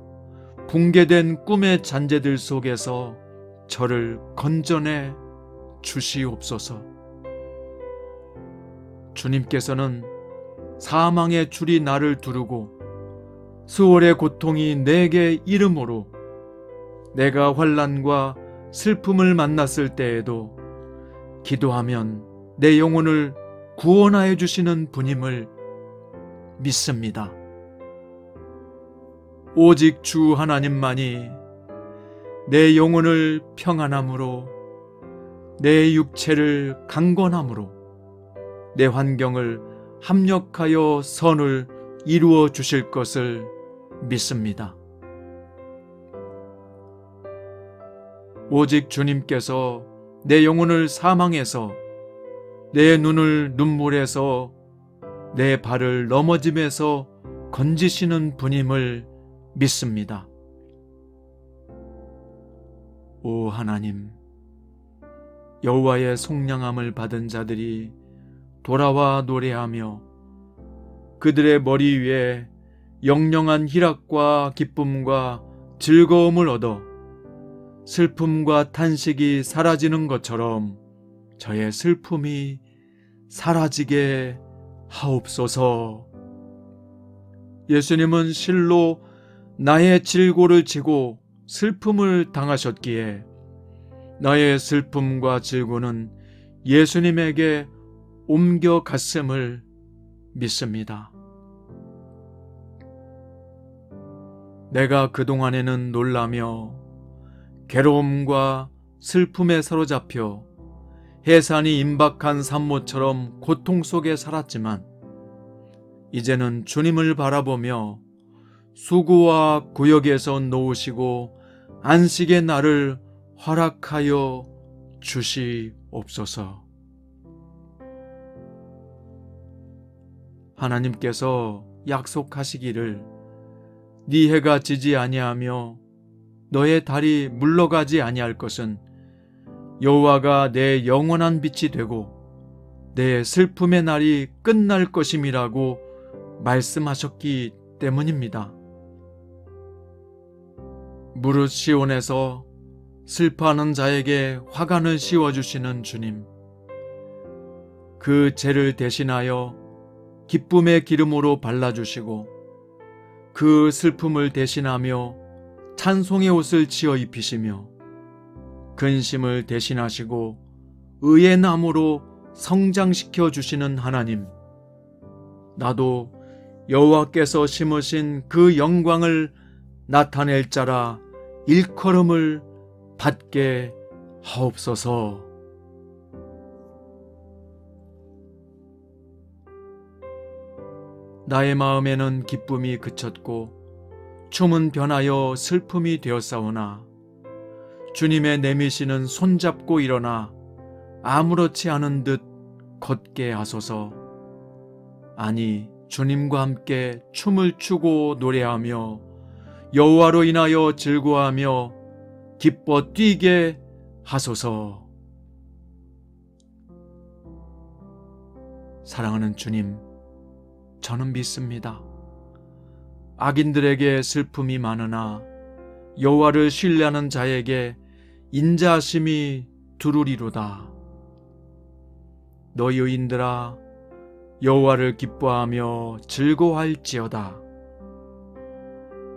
붕괴된 꿈의 잔재들 속에서 저를 건져내 주시옵소서. 주님께서는 사망의 줄이 나를 두르고 수월의 고통이 내게 이름으로 내가 환난과 슬픔을 만났을 때에도 기도하면 내 영혼을 구원하여 주시는 분임을 믿습니다. 오직 주 하나님만이 내 영혼을 평안함으로, 내 육체를 강건함으로, 내 환경을 합력하여 선을 이루어 주실 것을 믿습니다. 오직 주님께서 내 영혼을 사망에서, 내 눈을 눈물에서, 내 발을 넘어짐에서 건지시는 분임을 믿습니다. 오 하나님, 여호와의 속량함을 받은 자들이 돌아와 노래하며 그들의 머리 위에 영영한 희락과 기쁨과 즐거움을 얻어 슬픔과 탄식이 사라지는 것처럼 저의 슬픔이 사라지게 하옵소서. 예수님은 실로 나의 질고를 지고 슬픔을 당하셨기에 나의 슬픔과 질고는 예수님에게 옮겨갔음을 믿습니다. 내가 그동안에는 놀라며 괴로움과 슬픔에 사로잡혀 해산이 임박한 산모처럼 고통 속에 살았지만 이제는 주님을 바라보며 수고와 구역에서 놓으시고 안식의 날을 허락하여 주시옵소서. 하나님께서 약속하시기를 네 해가 지지 아니하며 너의 달이 물러가지 아니할 것은 여호와가 내 영원한 빛이 되고 내 슬픔의 날이 끝날 것임이라고 말씀하셨기 때문입니다. 무릇 시온에서 슬퍼하는 자에게 화관을 씌워주시는 주님, 그 죄를 대신하여 기쁨의 기름으로 발라주시고 그 슬픔을 대신하며 찬송의 옷을 지어 입히시며 근심을 대신하시고 의의 나무로 성장시켜 주시는 하나님, 나도 여호와께서 심으신 그 영광을 나타낼 자라 일컬음을 받게 하옵소서. 나의 마음에는 기쁨이 그쳤고 춤은 변하여 슬픔이 되었사오나 주님의 내미시는 손잡고 일어나 아무렇지 않은 듯 걷게 하소서. 아니, 주님과 함께 춤을 추고 노래하며 여호와로 인하여 즐거워하며 기뻐 뛰게 하소서. 사랑하는 주님, 저는 믿습니다. 악인들에게 슬픔이 많으나 여호와를 신뢰하는 자에게 인자하심이 두루리로다. 너희 의인들아, 여호와를 기뻐하며 즐거워할지어다.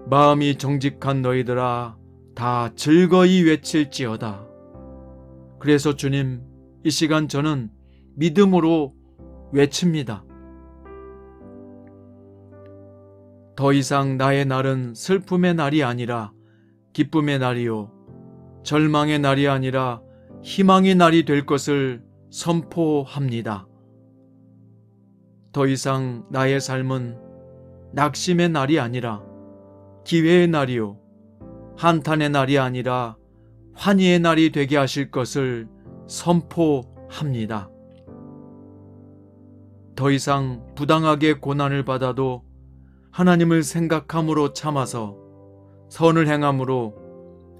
마음이 정직한 너희들아, 다 즐거이 외칠지어다. 그래서 주님, 이 시간 저는 믿음으로 외칩니다. 더 이상 나의 날은 슬픔의 날이 아니라 기쁨의 날이요, 절망의 날이 아니라 희망의 날이 될 것을 선포합니다. 더 이상 나의 삶은 낙심의 날이 아니라 기회의 날이요, 한탄의 날이 아니라 환희의 날이 되게 하실 것을 선포합니다. 더 이상 부당하게 고난을 받아도 하나님을 생각함으로 참아서 선을 행함으로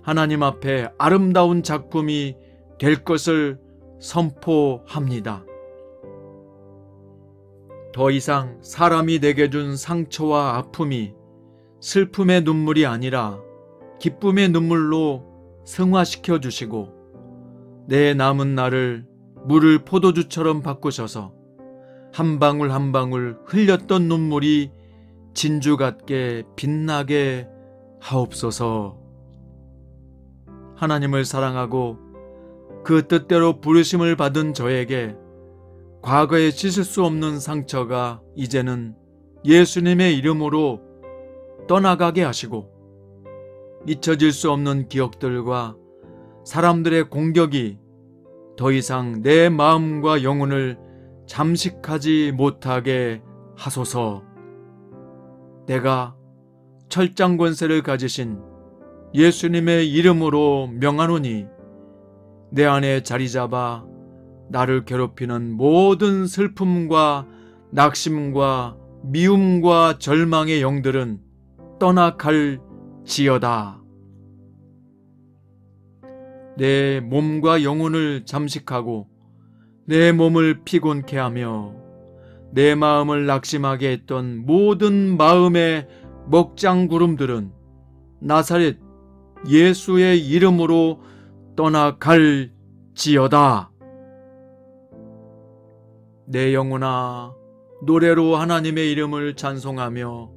하나님 앞에 아름다운 작품이 될 것을 선포합니다. 더 이상 사람이 내게 준 상처와 아픔이 슬픔의 눈물이 아니라 기쁨의 눈물로 승화시켜 주시고 내 남은 날을 물을 포도주처럼 바꾸셔서 한 방울 한 방울 흘렸던 눈물이 진주 같게 빛나게 하옵소서. 하나님을 사랑하고 그 뜻대로 부르심을 받은 저에게 과거에 씻을 수 없는 상처가 이제는 예수님의 이름으로 떠나가게 하시고, 잊혀질 수 없는 기억들과 사람들의 공격이 더 이상 내 마음과 영혼을 잠식하지 못하게 하소서. 내가 철장 권세를 가지신 예수님의 이름으로 명하노니 내 안에 자리 잡아 나를 괴롭히는 모든 슬픔과 낙심과 미움과 절망의 영들은 떠나갈지어다. 내 몸과 영혼을 잠식하고 내 몸을 피곤케 하며 내 마음을 낙심하게 했던 모든 마음의 먹장구름들은 나사렛 예수의 이름으로 떠나갈지어다. 내 영혼아, 노래로 하나님의 이름을 찬송하며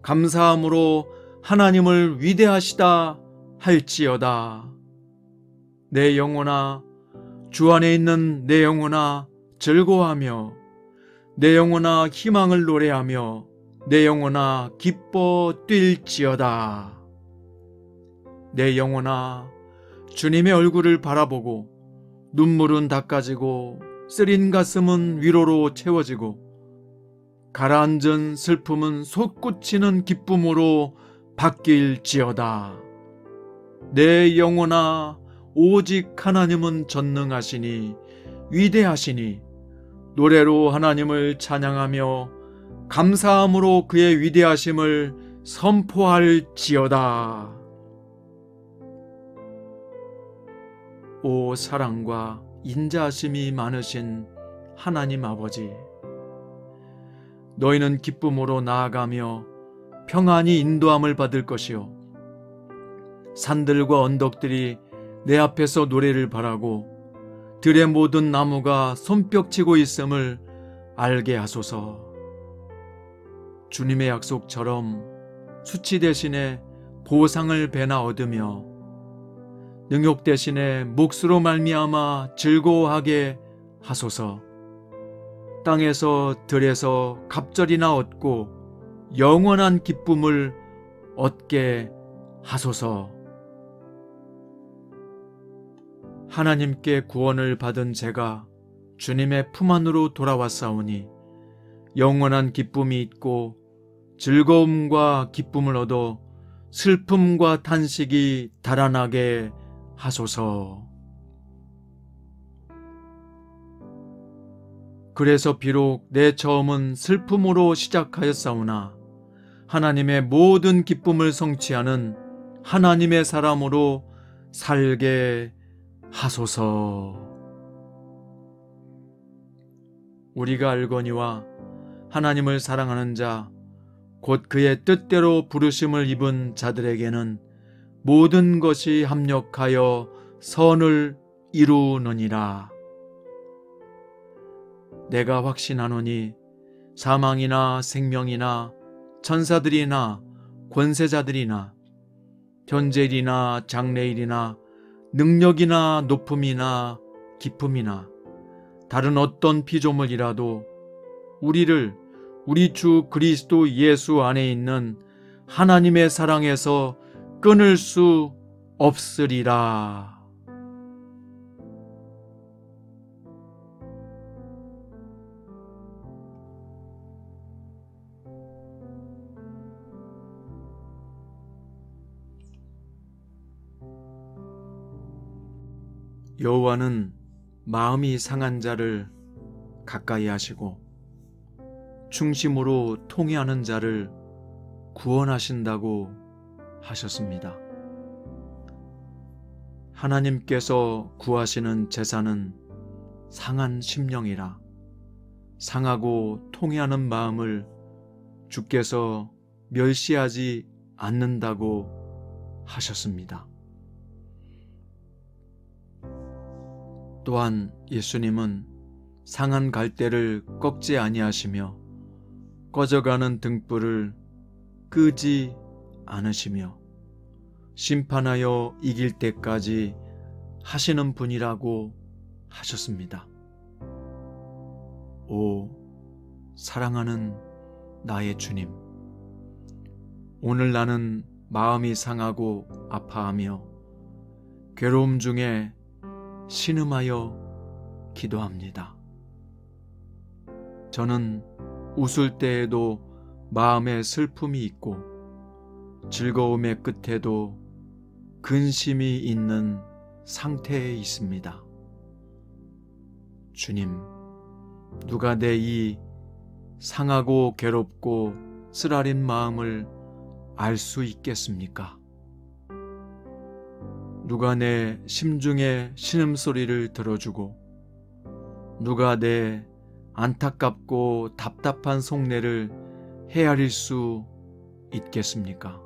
감사함으로 하나님을 위대하시다 할지어다. 내 영혼아, 주 안에 있는 내 영혼아, 즐거워하며 내 영혼아, 희망을 노래하며 내 영혼아, 기뻐 뛸지어다. 내 영혼아, 주님의 얼굴을 바라보고 눈물은 닦아지고 쓰린 가슴은 위로로 채워지고 가라앉은 슬픔은 솟구치는 기쁨으로 바뀔지어다. 내 영혼아, 오직 하나님은 전능하시니 위대하시니 노래로 하나님을 찬양하며 감사함으로 그의 위대하심을 선포할지어다. 오 사랑과 인자하심이 많으신 하나님 아버지, 너희는 기쁨으로 나아가며 평안히 인도함을 받을 것이요 산들과 언덕들이 내 앞에서 노래를 바라고 들의 모든 나무가 손뼉치고 있음을 알게 하소서. 주님의 약속처럼 수치 대신에 보상을 배나 얻으며 능욕 대신에 몫으로 말미암아 즐거워하게 하소서. 땅에서 들에서 갑절이나 얻고 영원한 기쁨을 얻게 하소서. 하나님께 구원을 받은 제가 주님의 품 안으로 돌아왔사오니 영원한 기쁨이 있고 즐거움과 기쁨을 얻어 슬픔과 탄식이 달아나게 하소서. 그래서 비록 내 처음은 슬픔으로 시작하였사오나 하나님의 모든 기쁨을 성취하는 하나님의 사람으로 살게 하소서. 우리가 알거니와 하나님을 사랑하는 자 곧 그의 뜻대로 부르심을 입은 자들에게는 모든 것이 합력하여 선을 이루느니라. 내가 확신하노니 사망이나 생명이나 천사들이나 권세자들이나 현재일이나 장래일이나 능력이나 높음이나 기쁨이나 다른 어떤 피조물이라도 우리를 우리 주 그리스도 예수 안에 있는 하나님의 사랑에서 끊을 수 없으리라. 여호와는 마음이 상한 자를 가까이 하시고 중심으로 통회하는 자를 구원하신다고 하셨습니다. 하나님께서 구하시는 제사는 상한 심령이라 상하고 통회하는 마음을 주께서 멸시하지 않는다고 하셨습니다. 또한 예수님은 상한 갈대를 꺾지 아니하시며 꺼져가는 등불을 끄지 않으시며 심판하여 이길 때까지 하시는 분이라고 하셨습니다. 오, 사랑하는 나의 주님, 오늘 나는 마음이 상하고 아파하며 괴로움 중에 신음하여 기도합니다. 저는 웃을 때에도 마음에 슬픔이 있고 즐거움의 끝에도 근심이 있는 상태에 있습니다. 주님, 누가 내 이 상하고 괴롭고 쓰라린 마음을 알 수 있겠습니까? 누가 내 심중의 신음소리를 들어주고 누가 내 안타깝고 답답한 속내를 헤아릴 수 있겠습니까?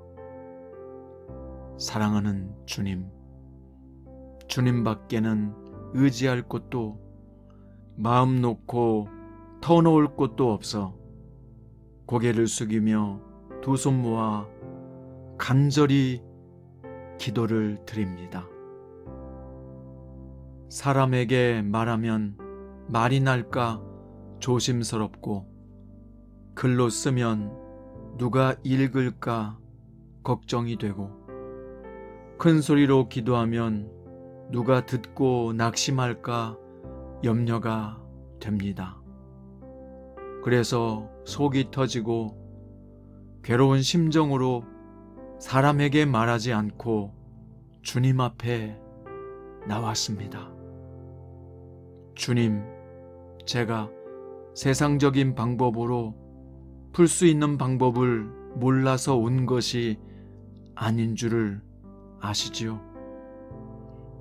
사랑하는 주님, 주님밖에는 의지할 곳도 마음 놓고 터놓을 곳도 없어 고개를 숙이며 두 손 모아 간절히 기도를 드립니다. 사람에게 말하면 말이 날까 조심스럽고 글로 쓰면 누가 읽을까 걱정이 되고 큰 소리로 기도하면 누가 듣고 낙심할까 염려가 됩니다. 그래서 속이 터지고 괴로운 심정으로 사람에게 말하지 않고 주님 앞에 나왔습니다. 주님, 제가 세상적인 방법으로 풀 수 있는 방법을 몰라서 온 것이 아닌 줄을 아시지요?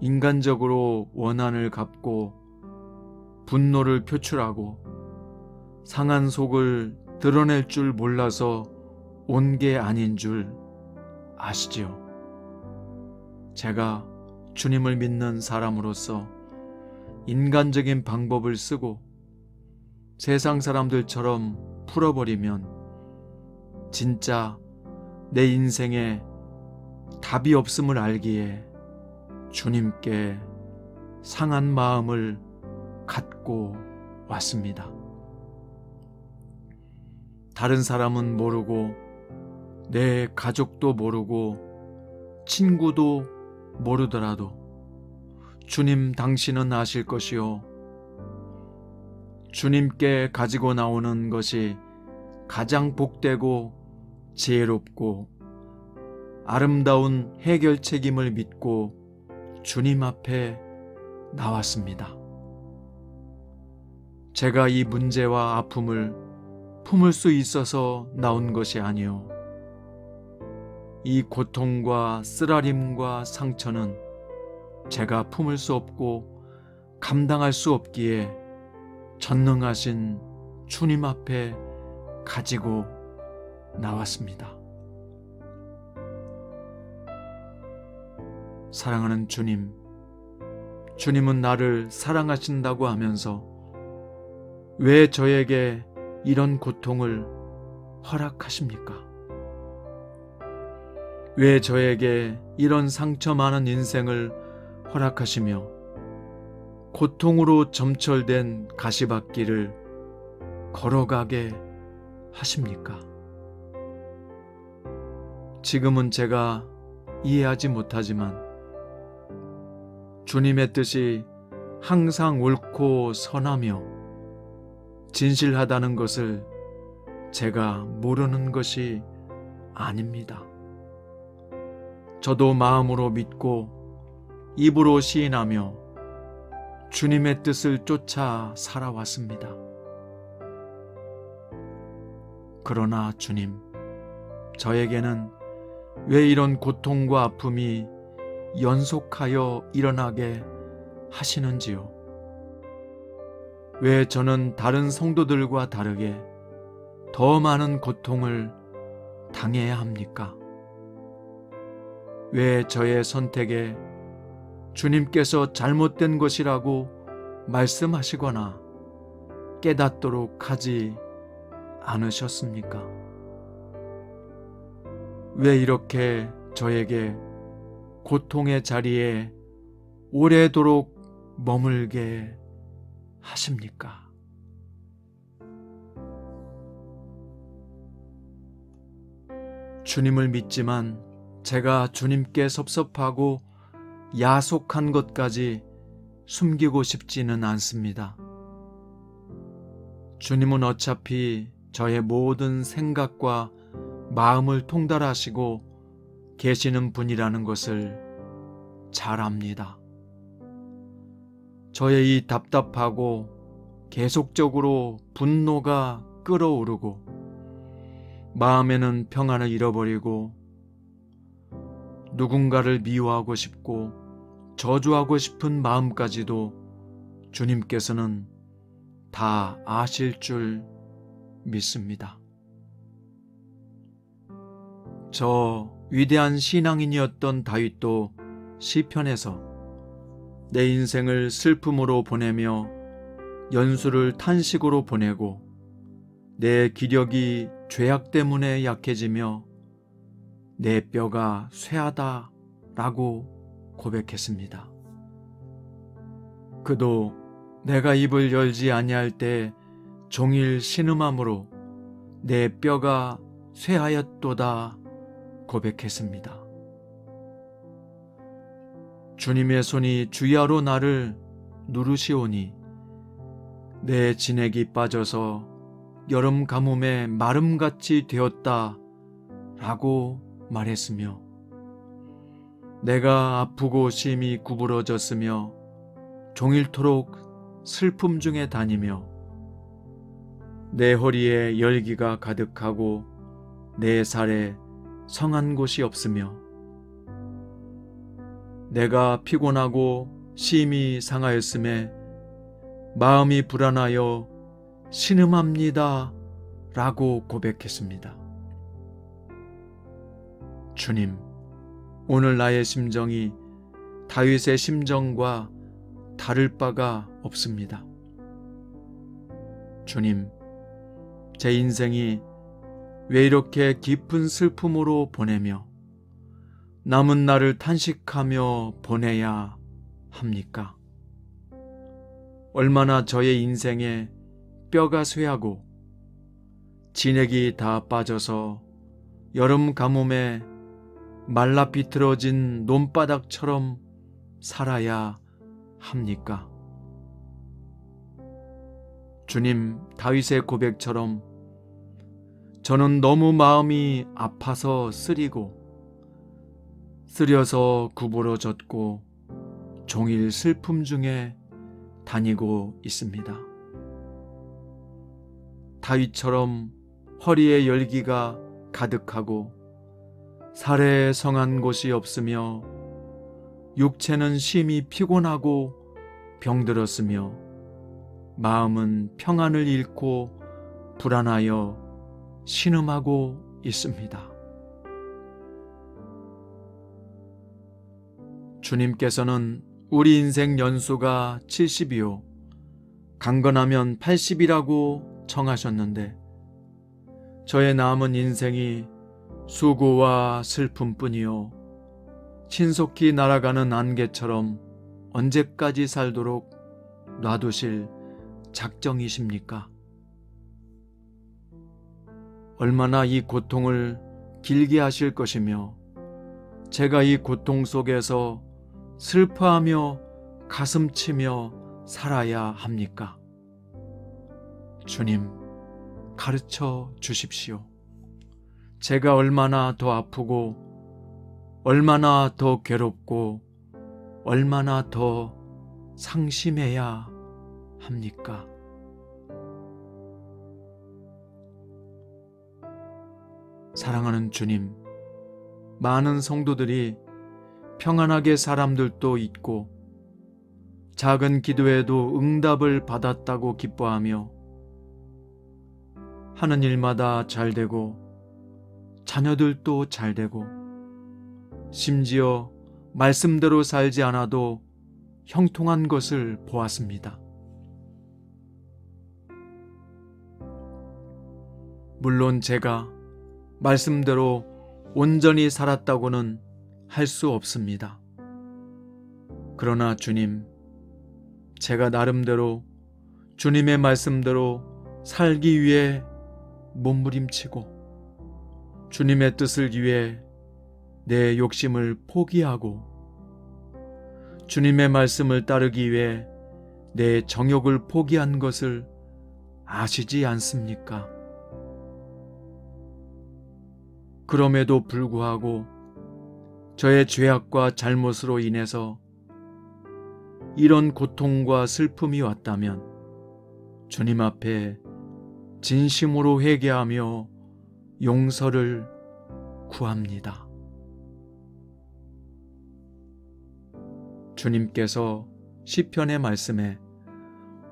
인간적으로 원한을 갚고 분노를 표출하고 상한 속을 드러낼 줄 몰라서 온 게 아닌 줄 아시지요? 제가 주님을 믿는 사람으로서 인간적인 방법을 쓰고 세상 사람들처럼 풀어버리면 진짜 내 인생에 답이 없음을 알기에 주님께 상한 마음을 갖고 왔습니다. 다른 사람은 모르고 내 가족도 모르고 친구도 모르더라도 주님 당신은 아실 것이요. 주님께 가지고 나오는 것이 가장 복되고 지혜롭고 아름다운 해결책임을 믿고 주님 앞에 나왔습니다. 제가 이 문제와 아픔을 품을 수 있어서 나온 것이 아니요. 이 고통과 쓰라림과 상처는 제가 품을 수 없고 감당할 수 없기에 전능하신 주님 앞에 가지고 나왔습니다. 사랑하는 주님, 주님은 나를 사랑하신다고 하면서 왜 저에게 이런 고통을 허락하십니까? 왜 저에게 이런 상처 많은 인생을 허락하시며 고통으로 점철된 가시밭길을 걸어가게 하십니까? 지금은 제가 이해하지 못하지만 주님의 뜻이 항상 옳고 선하며 진실하다는 것을 제가 모르는 것이 아닙니다. 저도 마음으로 믿고 입으로 시인하며 주님의 뜻을 쫓아 살아왔습니다. 그러나 주님, 저에게는 왜 이런 고통과 아픔이 연속하여 일어나게 하시는지요? 왜 저는 다른 성도들과 다르게 더 많은 고통을 당해야 합니까? 왜 저의 선택에 주님께서 잘못된 것이라고 말씀하시거나 깨닫도록 하지 않으셨습니까? 왜 이렇게 저에게 고통의 자리에 오래도록 머물게 하십니까? 주님을 믿지만 제가 주님께 섭섭하고 야속한 것까지 숨기고 싶지는 않습니다. 주님은 어차피 저의 모든 생각과 마음을 통달하시고 계시는 분이라는 것을 잘 압니다. 저의 이 답답하고 계속적으로 분노가 끓어오르고 마음에는 평안을 잃어버리고 누군가를 미워하고 싶고 저주하고 싶은 마음까지도 주님께서는 다 아실 줄 믿습니다. 저 위대한 신앙인이었던 다윗도 시편에서 내 인생을 슬픔으로 보내며 연수를 탄식으로 보내고 내 기력이 죄악 때문에 약해지며 내 뼈가 쇠하다 라고 고백했습니다. 그도 내가 입을 열지 아니할 때 종일 신음함으로 내 뼈가 쇠하였도다 고백했습니다. 주님의 손이 주야로 나를 누르시오니 내 진액이 빠져서 여름 가뭄에 마름같이 되었다 라고 말했으며 내가 아프고 심히 구부러졌으며 종일토록 슬픔 중에 다니며 내 허리에 열기가 가득하고 내 살에 성한 곳이 없으며 내가 피곤하고 심히 상하였음에 마음이 불안하여 신음합니다 라고 고백했습니다. 주님, 오늘 나의 심정이 다윗의 심정과 다를 바가 없습니다. 주님, 제 인생이 왜 이렇게 깊은 슬픔으로 보내며 남은 날을 탄식하며 보내야 합니까? 얼마나 저의 인생에 뼈가 쇠하고 진액이 다 빠져서 여름 가뭄에 말라 비틀어진 논바닥처럼 살아야 합니까? 주님, 다윗의 고백처럼 저는 너무 마음이 아파서 쓰리고 쓰려서 구부러졌고 종일 슬픔 중에 다니고 있습니다. 다윗처럼 허리에 열기가 가득하고 살에 성한 곳이 없으며 육체는 심히 피곤하고 병들었으며 마음은 평안을 잃고 불안하여 신음하고 있습니다. 주님께서는 우리 인생 연수가 70이요 강건하면 80이라고 정하셨는데 저의 남은 인생이 수고와 슬픔뿐이요 신속히 날아가는 안개처럼 언제까지 살도록 놔두실 작정이십니까? 얼마나 이 고통을 길게 하실 것이며 제가 이 고통 속에서 슬퍼하며 가슴치며 살아야 합니까? 주님, 가르쳐 주십시오. 제가 얼마나 더 아프고 얼마나 더 괴롭고 얼마나 더 상심해야 합니까? 사랑하는 주님, 많은 성도들이 평안하게 사람들도 있고 작은 기도에도 응답을 받았다고 기뻐하며 하는 일마다 잘되고 자녀들도 잘되고 심지어 말씀대로 살지 않아도 형통한 것을 보았습니다. 물론 제가 말씀대로 온전히 살았다고는 할 수 없습니다. 그러나 주님, 제가 나름대로 주님의 말씀대로 살기 위해 몸부림치고 주님의 뜻을 위해 내 욕심을 포기하고 주님의 말씀을 따르기 위해 내 정욕을 포기한 것을 아시지 않습니까? 그럼에도 불구하고 저의 죄악과 잘못으로 인해서 이런 고통과 슬픔이 왔다면 주님 앞에 진심으로 회개하며 용서를 구합니다. 주님께서 시편의 말씀에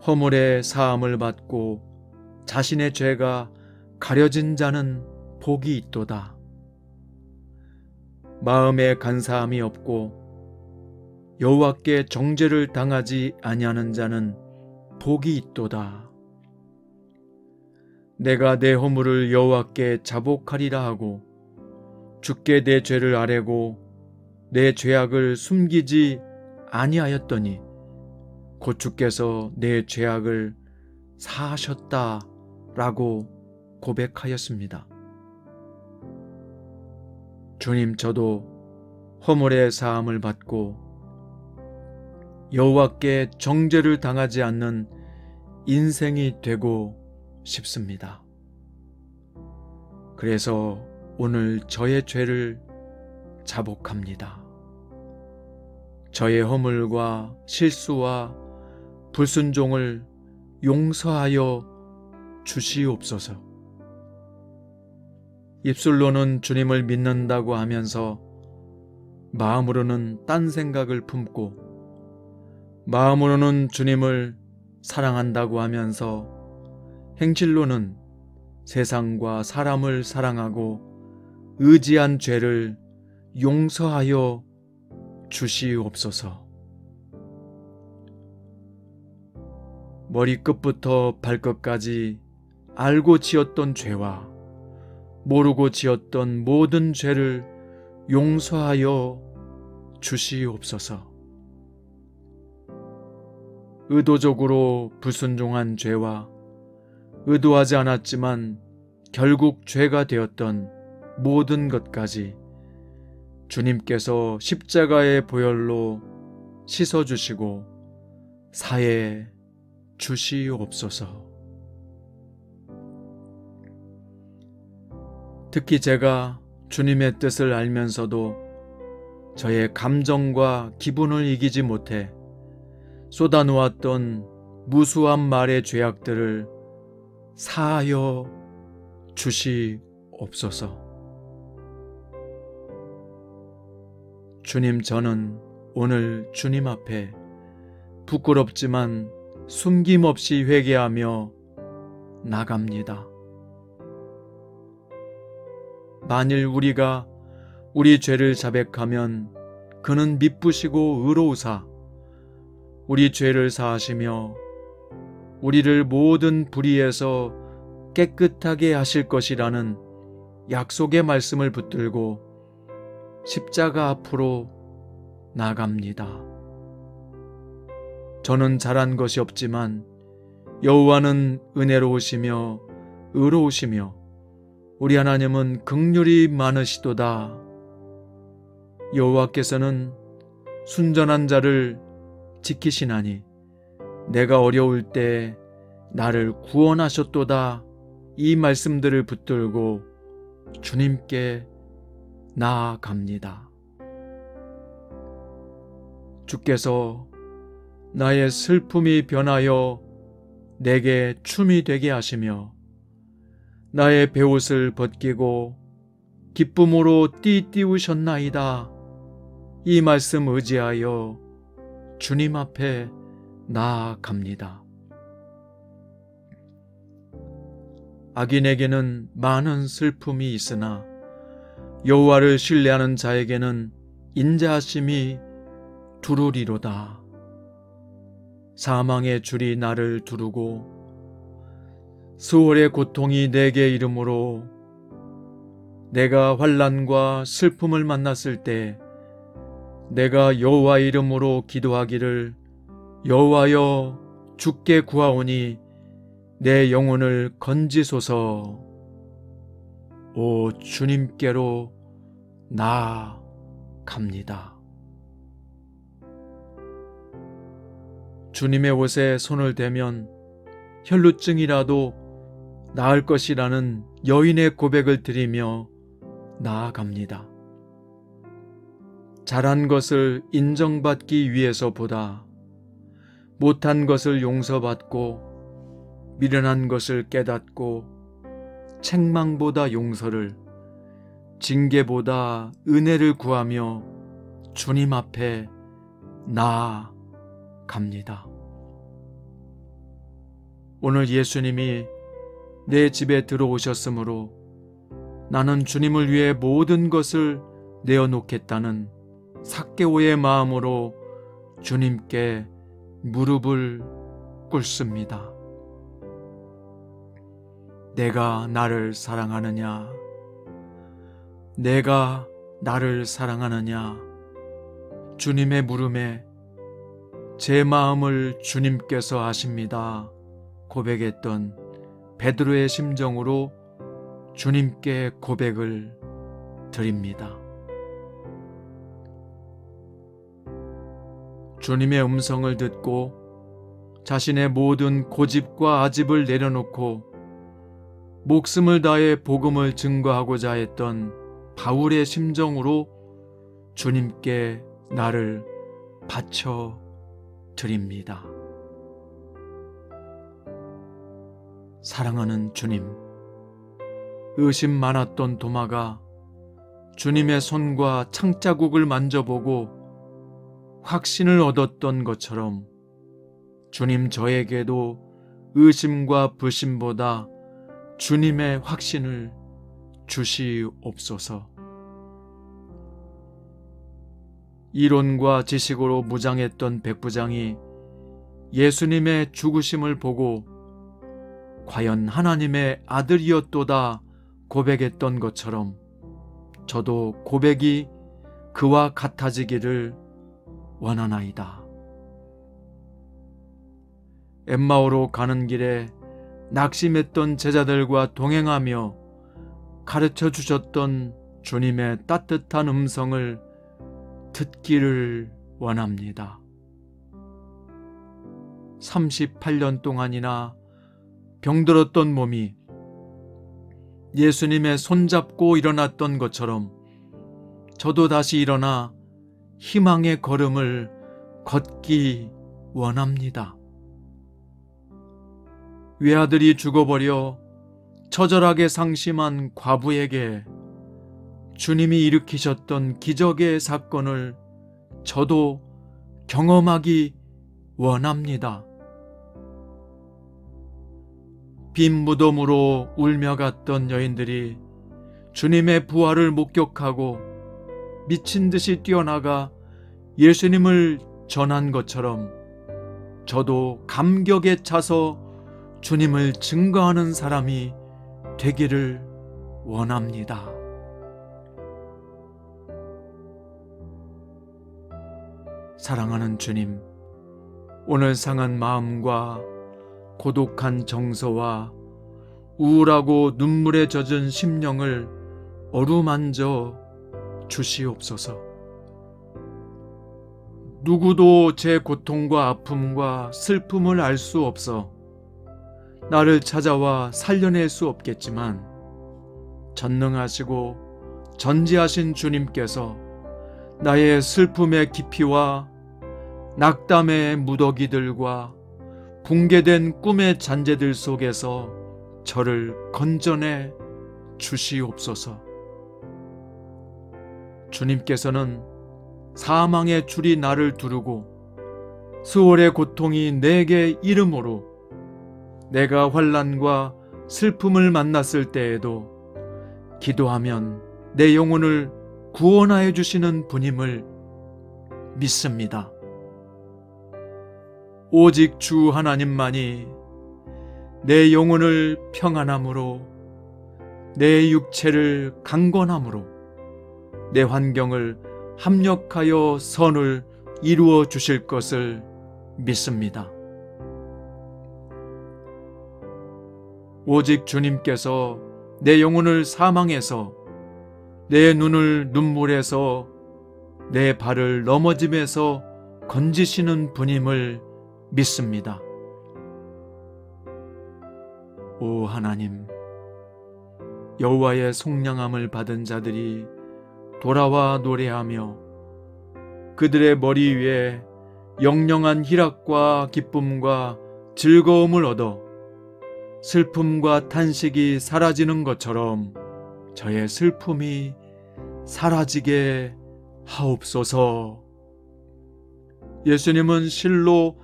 허물의 사함을 받고 자신의 죄가 가려진 자는 복이 있도다. 마음에 간사함이 없고 여호와께 정죄를 당하지 아니하는 자는 복이 있도다. 내가 내 허물을 여호와께 자복하리라 하고 주께 내 죄를 아뢰고 내 죄악을 숨기지 아니하였더니 곧 주께서 내 죄악을 사하셨다라고 고백하였습니다. 주님, 저도 허물의 사함을 받고 여호와께 정죄를 당하지 않는 인생이 되고 싶습니다. 그래서 오늘 저의 죄를 자복합니다. 저의 허물과 실수와 불순종을 용서하여 주시옵소서. 입술로는 주님을 믿는다고 하면서 마음으로는 딴 생각을 품고 마음으로는 주님을 사랑한다고 하면서 행실로는 세상과 사람을 사랑하고 의지한 죄를 용서하여 주시옵소서. 머리끝부터 발끝까지 알고 지었던 죄와 모르고 지었던 모든 죄를 용서하여 주시옵소서. 의도적으로 불순종한 죄와 의도하지 않았지만 결국 죄가 되었던 모든 것까지 주님께서 십자가의 보혈로 씻어주시고 사해 주시옵소서. 특히 제가 주님의 뜻을 알면서도 저의 감정과 기분을 이기지 못해 쏟아놓았던 무수한 말의 죄악들을 사하여 주시옵소서. 주님, 저는 오늘 주님 앞에 부끄럽지만 숨김없이 회개하며 나갑니다. 만일 우리가 우리 죄를 자백하면 그는 미쁘시고 의로우사 우리 죄를 사하시며 우리를 모든 불의에서 깨끗하게 하실 것이라는 약속의 말씀을 붙들고 십자가 앞으로 나갑니다. 저는 잘한 것이 없지만 여호와는 은혜로우시며 의로우시며 우리 하나님은 긍휼이 많으시도다. 여호와께서는 순전한 자를 지키시나니 내가 어려울 때 나를 구원하셨도다. 이 말씀들을 붙들고 주님께 나아갑니다. 주께서 나의 슬픔이 변하여 내게 춤이 되게 하시며 나의 베옷을 벗기고 기쁨으로 띠띠우셨나이다. 이 말씀 의지하여 주님 앞에 나아갑니다. 악인에게는 많은 슬픔이 있으나 여호와를 신뢰하는 자에게는 인자하심이 두루리로다. 사망의 줄이 나를 두르고 수월의 고통이 내게 이름으로 내가 환난과 슬픔을 만났을 때 내가 여호와 이름으로 기도하기를 여호와여 주께 구하오니 내 영혼을 건지소서. 오 주님께로 나아갑니다. 주님의 옷에 손을 대면 혈루증이라도 나을 것이라는 여인의 고백을 드리며 나아갑니다. 잘한 것을 인정받기 위해서보다 못한 것을 용서받고 미련한 것을 깨닫고 책망보다 용서를, 징계보다 은혜를 구하며 주님 앞에 나아갑니다. 오늘 예수님이 내 집에 들어오셨으므로 나는 주님을 위해 모든 것을 내어놓겠다는 삭개오의 마음으로 주님께 무릎을 꿇습니다. 내가 나를 사랑하느냐? 내가 나를 사랑하느냐? 주님의 물음에 제 마음을 주님께서 아십니다 고백했던 베드로의 심정으로 주님께 고백을 드립니다. 주님의 음성을 듣고 자신의 모든 고집과 아집을 내려놓고 목숨을 다해 복음을 증거하고자 했던 바울의 심정으로 주님께 나를 바쳐 드립니다. 사랑하는 주님, 의심 많았던 도마가 주님의 손과 창자국을 만져보고 확신을 얻었던 것처럼 주님 저에게도 의심과 불신보다 주님의 확신을 주시옵소서. 이론과 지식으로 무장했던 백부장이 예수님의 죽으심을 보고 과연 하나님의 아들이었도다 고백했던 것처럼 저도 고백이 그와 같아지기를 원하나이다. 엠마오로 가는 길에 낙심했던 제자들과 동행하며 가르쳐 주셨던 주님의 따뜻한 음성을 듣기를 원합니다. 38년 동안이나 병들었던 몸이 예수님의 손잡고 일어났던 것처럼 저도 다시 일어나 희망의 걸음을 걷기 원합니다. 외아들이 죽어버려 처절하게 상심한 과부에게 주님이 일으키셨던 기적의 사건을 저도 경험하기 원합니다. 빈 무덤으로 울며 갔던 여인들이 주님의 부활을 목격하고 미친 듯이 뛰어나가 예수님을 전한 것처럼 저도 감격에 차서 주님을 증거하는 사람이 되기를 원합니다. 사랑하는 주님, 오늘 상한 마음과 고독한 정서와 우울하고 눈물에 젖은 심령을 어루만져 주시옵소서. 누구도 제 고통과 아픔과 슬픔을 알 수 없어 나를 찾아와 살려낼 수 없겠지만 전능하시고 전지하신 주님께서 나의 슬픔의 깊이와 낙담의 무더기들과 붕괴된 꿈의 잔재들 속에서 저를 건져내 주시옵소서. 주님께서는 사망의 줄이 나를 두르고 수월의 고통이 내게 이름으로 내가 환난과 슬픔을 만났을 때에도 기도하면 내 영혼을 구원하여 주시는 분임을 믿습니다. 오직 주 하나님만이 내 영혼을 평안함으로, 내 육체를 강건함으로, 내 환경을 합력하여 선을 이루어 주실 것을 믿습니다. 오직 주님께서 내 영혼을 사망에서, 내 눈을 눈물에서, 내 발을 넘어짐에서 건지시는 분임을 믿습니다. 오 하나님, 여호와의 속량함을 받은 자들이 돌아와 노래하며 그들의 머리 위에 영영한 희락과 기쁨과 즐거움을 얻어 슬픔과 탄식이 사라지는 것처럼 저의 슬픔이 사라지게 하옵소서. 예수님은 실로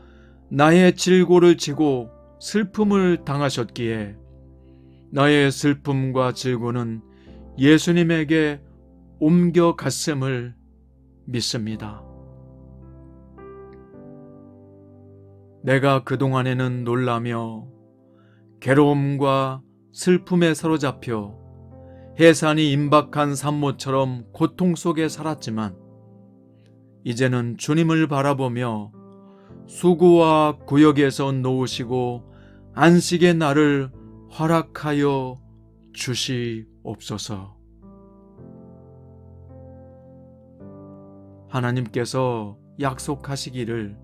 나의 질고를 지고 슬픔을 당하셨기에 나의 슬픔과 질고는 예수님에게 옮겨갔음을 믿습니다. 내가 그동안에는 놀라며 괴로움과 슬픔에 사로잡혀 해산이 임박한 산모처럼 고통 속에 살았지만 이제는 주님을 바라보며 수고와 구역에서 놓으시고 안식의 날을 허락하여 주시옵소서. 하나님께서 약속하시기를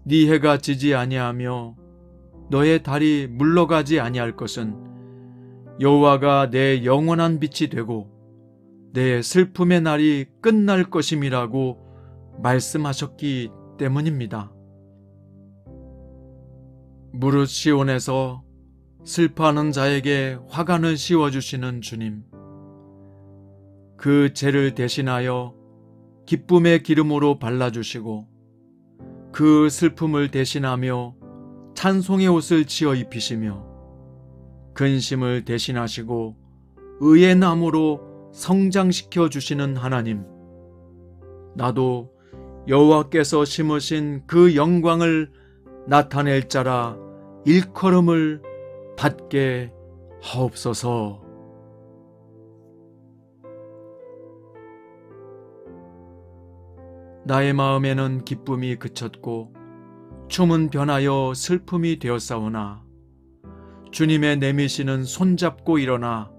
네 해가 지지 아니하며 너의 달이 물러가지 아니할 것은 여호와가 내 영원한 빛이 되고 내 슬픔의 날이 끝날 것임이라고 말씀하셨기 때문입니다. 무릇 시온에서 슬퍼하는 자에게 화관을 씌워주시는 주님, 그 죄를 대신하여 기쁨의 기름으로 발라주시고 그 슬픔을 대신하며 찬송의 옷을 지어 입히시며 근심을 대신하시고 의의 나무로 성장시켜 주시는 하나님, 나도 여호와께서 심으신 그 영광을 나타낼 자라 일컬음을 받게 하옵소서. 나의 마음에는 기쁨이 그쳤고 춤은 변하여 슬픔이 되었사오나 주님의 내미시는 손잡고 일어나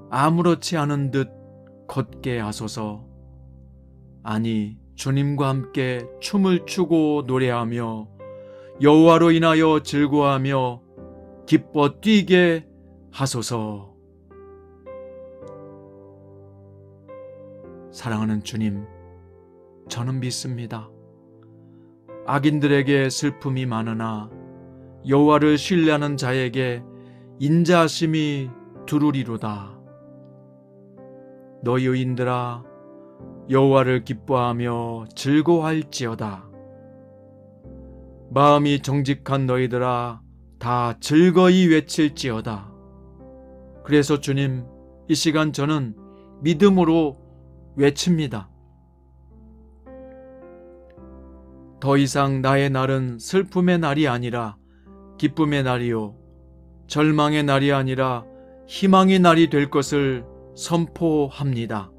아무렇지 않은 듯 걷게 하소서. 아니, 주님과 함께 춤을 추고 노래하며 여호와로 인하여 즐거워하며 기뻐 뛰게 하소서. 사랑하는 주님, 저는 믿습니다. 악인들에게 슬픔이 많으나 여호와를 신뢰하는 자에게 인자하심이 두루리로다. 너희 의인들아, 여호와를 기뻐하며 즐거워할지어다. 마음이 정직한 너희들아, 다 즐거이 외칠지어다. 그래서 주님, 이 시간 저는 믿음으로 외칩니다. 더 이상 나의 날은 슬픔의 날이 아니라 기쁨의 날이요, 절망의 날이 아니라 희망의 날이 될 것을 선포합니다.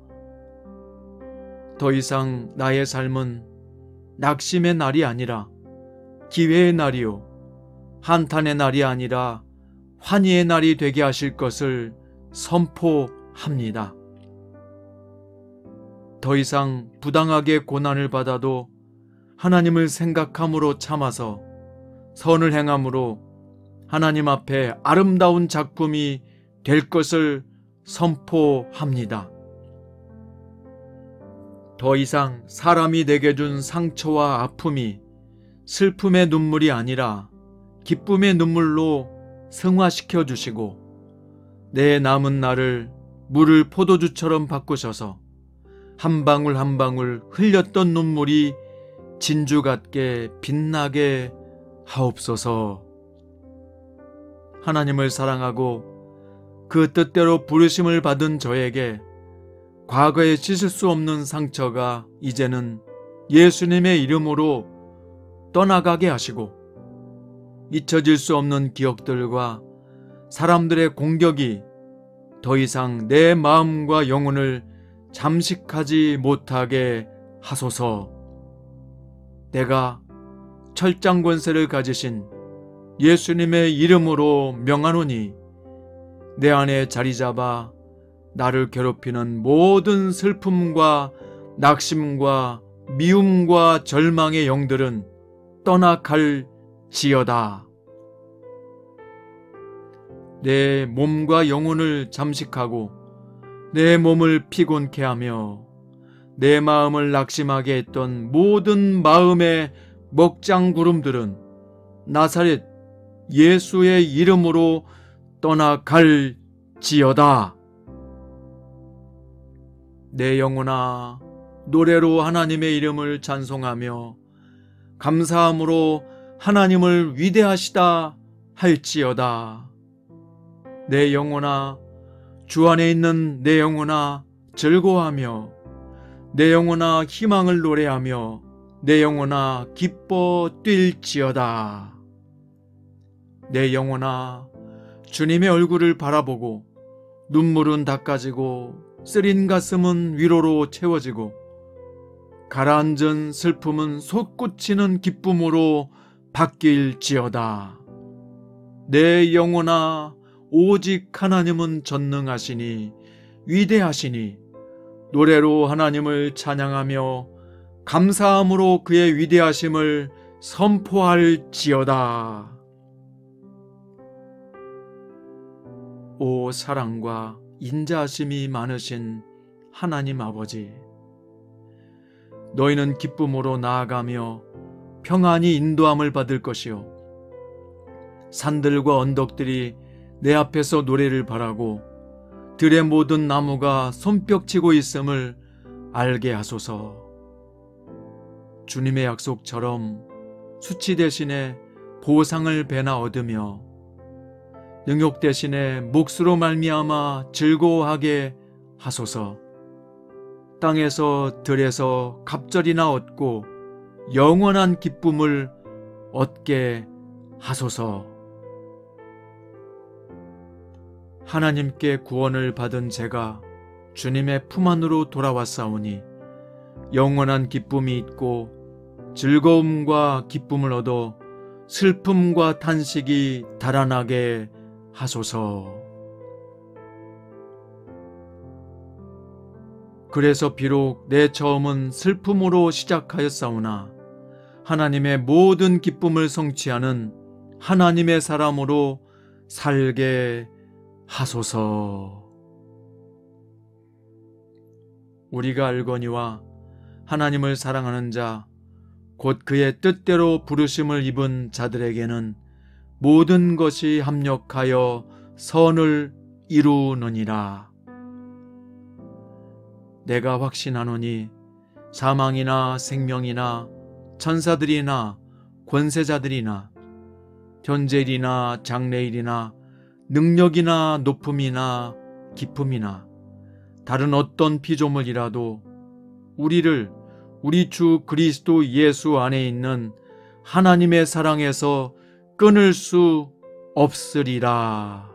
더 이상 나의 삶은 낙심의 날이 아니라 기회의 날이요, 한탄의 날이 아니라 환희의 날이 되게 하실 것을 선포합니다. 더 이상 부당하게 고난을 받아도 하나님을 생각함으로 참아서 선을 행함으로 하나님 앞에 아름다운 작품이 될 것을 선포합니다. 더 이상 사람이 내게 준 상처와 아픔이 슬픔의 눈물이 아니라 기쁨의 눈물로 승화시켜 주시고 내 남은 날을 물을 포도주처럼 바꾸셔서 한 방울 한 방울 흘렸던 눈물이 진주 같게 빛나게 하옵소서. 하나님을 사랑하고 그 뜻대로 부르심을 받은 저에게 과거에 씻을 수 없는 상처가 이제는 예수님의 이름으로 떠나가게 하시고 잊혀질 수 없는 기억들과 사람들의 공격이 더 이상 내 마음과 영혼을 잠식하지 못하게 하소서. 내가 철장 권세를 가지신 예수님의 이름으로 명하노니 내 안에 자리 잡아 나를 괴롭히는 모든 슬픔과 낙심과 미움과 절망의 영들은 떠나갈지어다. 내 몸과 영혼을 잠식하고 내 몸을 피곤케 하며 내 마음을 낙심하게 했던 모든 마음의 먹장 구름들은 나사렛 예수의 이름으로 떠나갈지어다. 내 영혼아, 노래로 하나님의 이름을 찬송하며 감사함으로 하나님을 위대하시다 할지어다. 내 영혼아, 주 안에 있는 내 영혼아, 즐거워하며 내 영혼아, 희망을 노래하며 내 영혼아, 기뻐 뛸지어다. 내 영혼아, 주님의 얼굴을 바라보고 눈물은 닦아지고 쓰린 가슴은 위로로 채워지고 가라앉은 슬픔은 솟구치는 기쁨으로 바뀔지어다. 내 영혼아, 오직 하나님은 전능하시니 위대하시니 노래로 하나님을 찬양하며 감사함으로 그의 위대하심을 선포할지어다. 오 사랑과 인자하심이 많으신 하나님 아버지, 너희는 기쁨으로 나아가며 평안히 인도함을 받을 것이요 산들과 언덕들이 내 앞에서 노래를 바라고 들의 모든 나무가 손뼉치고 있음을 알게 하소서. 주님의 약속처럼 수치 대신에 보상을 배나 얻으며 능욕 대신에 몫으로 말미암아 즐거워하게 하소서. 땅에서 들에서 갑절이나 얻고 영원한 기쁨을 얻게 하소서. 하나님께 구원을 받은 제가 주님의 품 안으로 돌아왔사오니 영원한 기쁨이 있고 즐거움과 기쁨을 얻어 슬픔과 탄식이 달아나게 하소서. 그래서 비록 내 처음은 슬픔으로 시작하였사오나 하나님의 모든 기쁨을 성취하는 하나님의 사람으로 살게 하소서. 우리가 알거니와 하나님을 사랑하는 자 곧 그의 뜻대로 부르심을 입은 자들에게는 모든 것이 합력하여 선을 이루느니라. 내가 확신하노니 사망이나 생명이나 천사들이나 권세자들이나 현재일이나 장래일이나 능력이나 높음이나 기쁨이나 다른 어떤 피조물이라도 우리를 우리 주 그리스도 예수 안에 있는 하나님의 사랑에서 끊을 수 없으리라.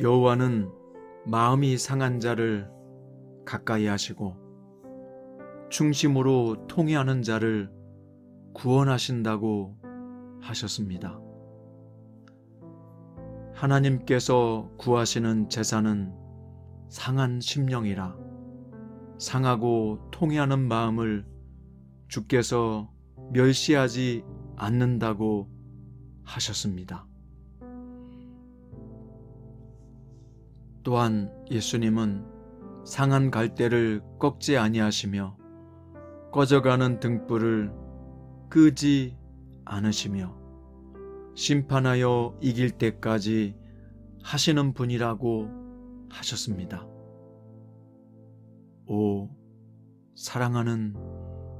여호와는 마음이 상한 자를 가까이 하시고 중심으로 통회하는 자를 구원하신다고 하셨습니다. 하나님께서 구하시는 제사는 상한 심령이라 상하고 통회하는 마음을 주께서 멸시하지 않는다고 하셨습니다. 또한 예수님은 상한 갈대를 꺾지 아니하시며 꺼져가는 등불을 끄지 않으시며 심판하여 이길 때까지 하시는 분이라고 하셨습니다. 오 사랑하는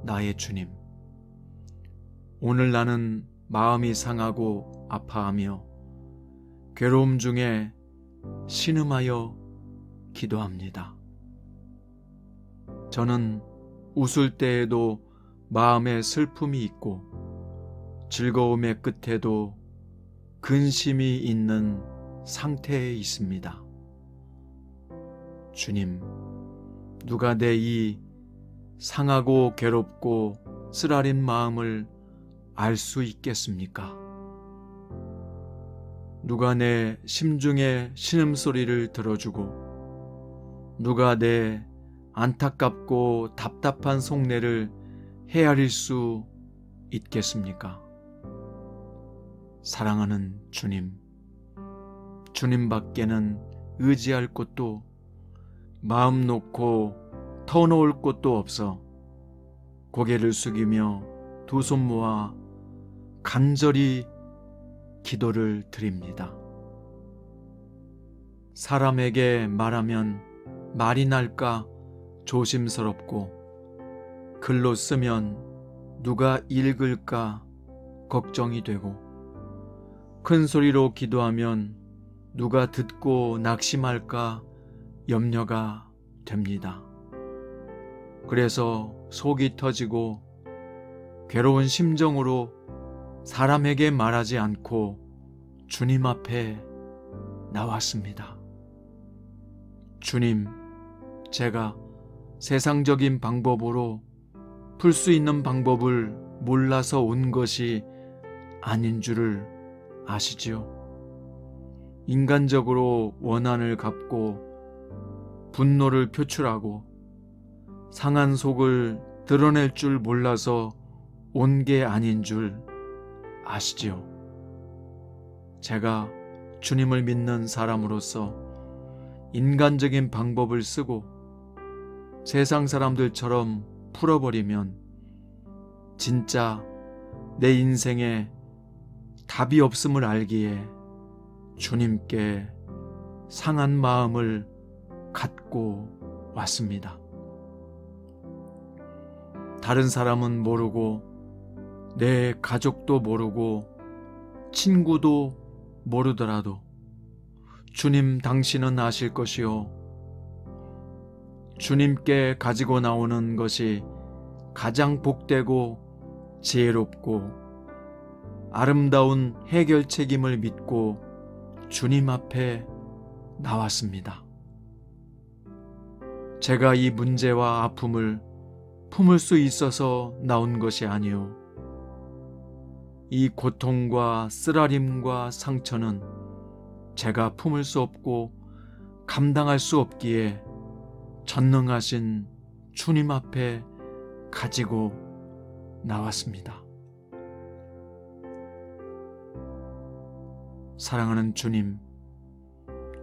나의 주님, 오늘 나는 마음이 상하고 아파하며 괴로움 중에 신음하여 기도합니다. 저는 웃을 때에도 마음에 슬픔이 있고 즐거움의 끝에도 근심이 있는 상태에 있습니다. 주님, 누가 내 이 상하고 괴롭고 쓰라린 마음을 알 수 있겠습니까? 누가 내 심중의 신음소리를 들어주고 누가 내 안타깝고 답답한 속내를 헤아릴 수 있겠습니까? 사랑하는 주님, 주님밖에는 의지할 곳도 마음 놓고 터놓을 곳도 없어 고개를 숙이며 두 손 모아 간절히 기도를 드립니다. 사람에게 말하면 말이 날까 조심스럽고 글로 쓰면 누가 읽을까 걱정이 되고 큰 소리로 기도하면 누가 듣고 낙심할까 염려가 됩니다. 그래서 속이 터지고 괴로운 심정으로 사람에게 말하지 않고 주님 앞에 나왔습니다. 주님, 제가 세상적인 방법으로 풀 수 있는 방법을 몰라서 온 것이 아닌 줄을 아시지요? 인간적으로 원한을 갚고 분노를 표출하고 상한 속을 드러낼 줄 몰라서 온 게 아닌 줄 아시지요? 제가 주님을 믿는 사람으로서 인간적인 방법을 쓰고 세상 사람들처럼 풀어버리면 진짜 내 인생에 답이 없음을 알기에 주님께 상한 마음을 갖고 왔습니다. 다른 사람은 모르고 내 가족도 모르고 친구도 모르더라도 주님 당신은 아실 것이요. 주님께 가지고 나오는 것이 가장 복되고 지혜롭고 아름다운 해결책임을 믿고 주님 앞에 나왔습니다. 제가 이 문제와 아픔을 품을 수 있어서 나온 것이 아니요. 이 고통과 쓰라림과 상처는 제가 품을 수 없고 감당할 수 없기에 전능하신 주님 앞에 가지고 나왔습니다. 사랑하는 주님,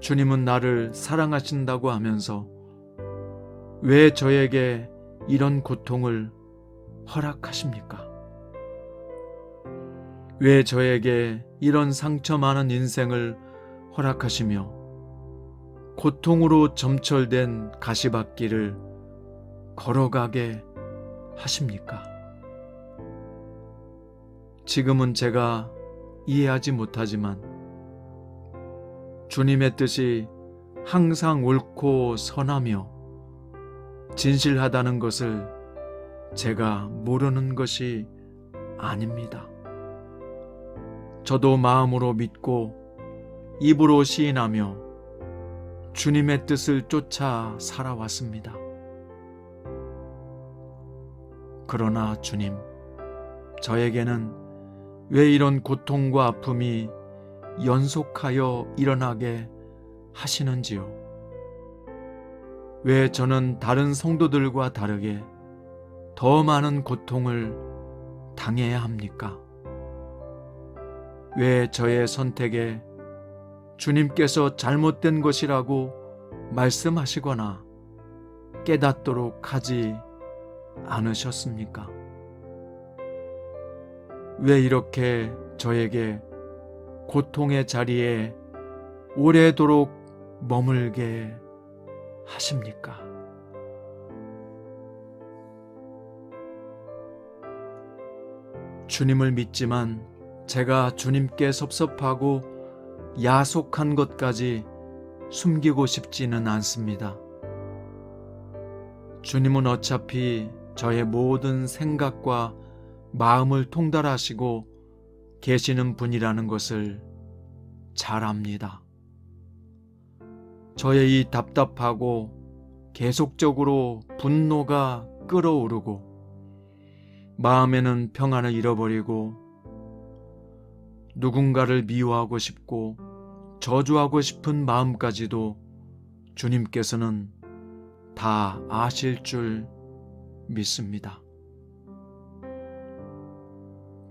주님은 나를 사랑하신다고 하면서 왜 저에게 이런 고통을 허락하십니까? 왜 저에게 이런 상처 많은 인생을 허락하시며 고통으로 점철된 가시밭길을 걸어가게 하십니까? 지금은 제가 이해하지 못하지만 주님의 뜻이 항상 옳고 선하며 진실하다는 것을 제가 모르는 것이 아닙니다. 저도 마음으로 믿고 입으로 시인하며 주님의 뜻을 쫓아 살아왔습니다. 그러나 주님, 저에게는 왜 이런 고통과 아픔이 연속하여 일어나게 하시는지요? 왜 저는 다른 성도들과 다르게 더 많은 고통을 당해야 합니까? 왜 저의 선택에 주님께서 잘못된 것이라고 말씀하시거나 깨닫도록 하지 않으셨습니까? 왜 이렇게 저에게 고통의 자리에 오래도록 머물게 하십니까? 주님을 믿지만 제가 주님께 섭섭하고 야속한 것까지 숨기고 싶지는 않습니다. 주님은 어차피 저의 모든 생각과 마음을 통달하시고 계시는 분이라는 것을 잘 압니다. 저의 이 답답하고 계속적으로 분노가 끓어오르고 마음에는 평안을 잃어버리고 누군가를 미워하고 싶고 저주하고 싶은 마음까지도 주님께서는 다 아실 줄 믿습니다.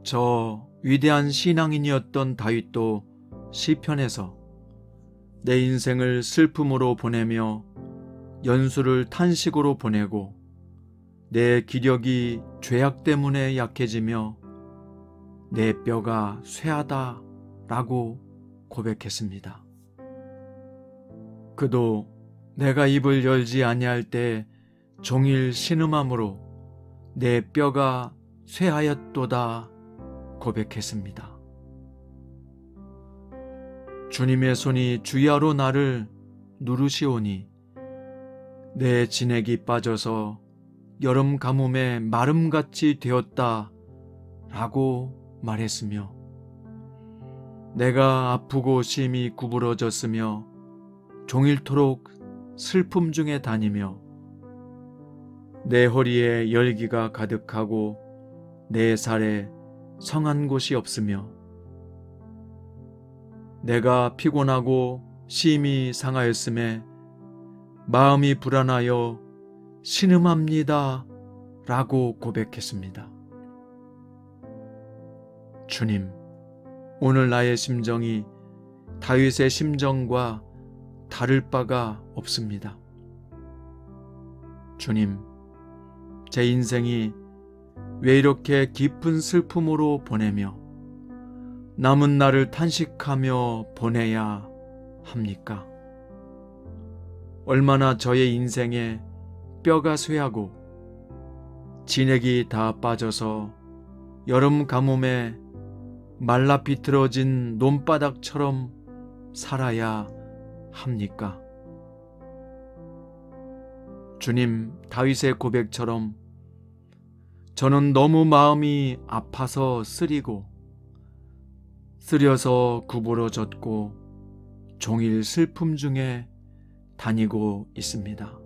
저 위대한 신앙인이었던 다윗도 시편에서 내 인생을 슬픔으로 보내며 연수를 탄식으로 보내고 내 기력이 죄악 때문에 약해지며 내 뼈가 쇠하다 라고 고백했습니다. 그도 내가 입을 열지 아니할 때 종일 신음함으로 내 뼈가 쇠하였도다 고백했습니다. 주님의 손이 주야로 나를 누르시오니 내 진액이 빠져서 여름 가뭄에 마름같이 되었다 라고 말했으며 내가 아프고 심히 구부러졌으며 종일토록 슬픔 중에 다니며 내 허리에 열기가 가득하고 내 살에 성한 곳이 없으며 내가 피곤하고 심히 상하였음에 마음이 불안하여 신음합니다 라고 고백했습니다. 주님, 오늘 나의 심정이 다윗의 심정과 다를 바가 없습니다. 주님, 제 인생이 왜 이렇게 깊은 슬픔으로 보내며 남은 날을 탄식하며 보내야 합니까? 얼마나 저의 인생에 뼈가 쇠하고 진액이 다 빠져서 여름 가뭄에 말라 비틀어진 논바닥처럼 살아야 합니까? 주님, 다윗의 고백처럼 저는 너무 마음이 아파서 쓰리고 쓰려서 구부러졌고 종일 슬픔 중에 다니고 있습니다.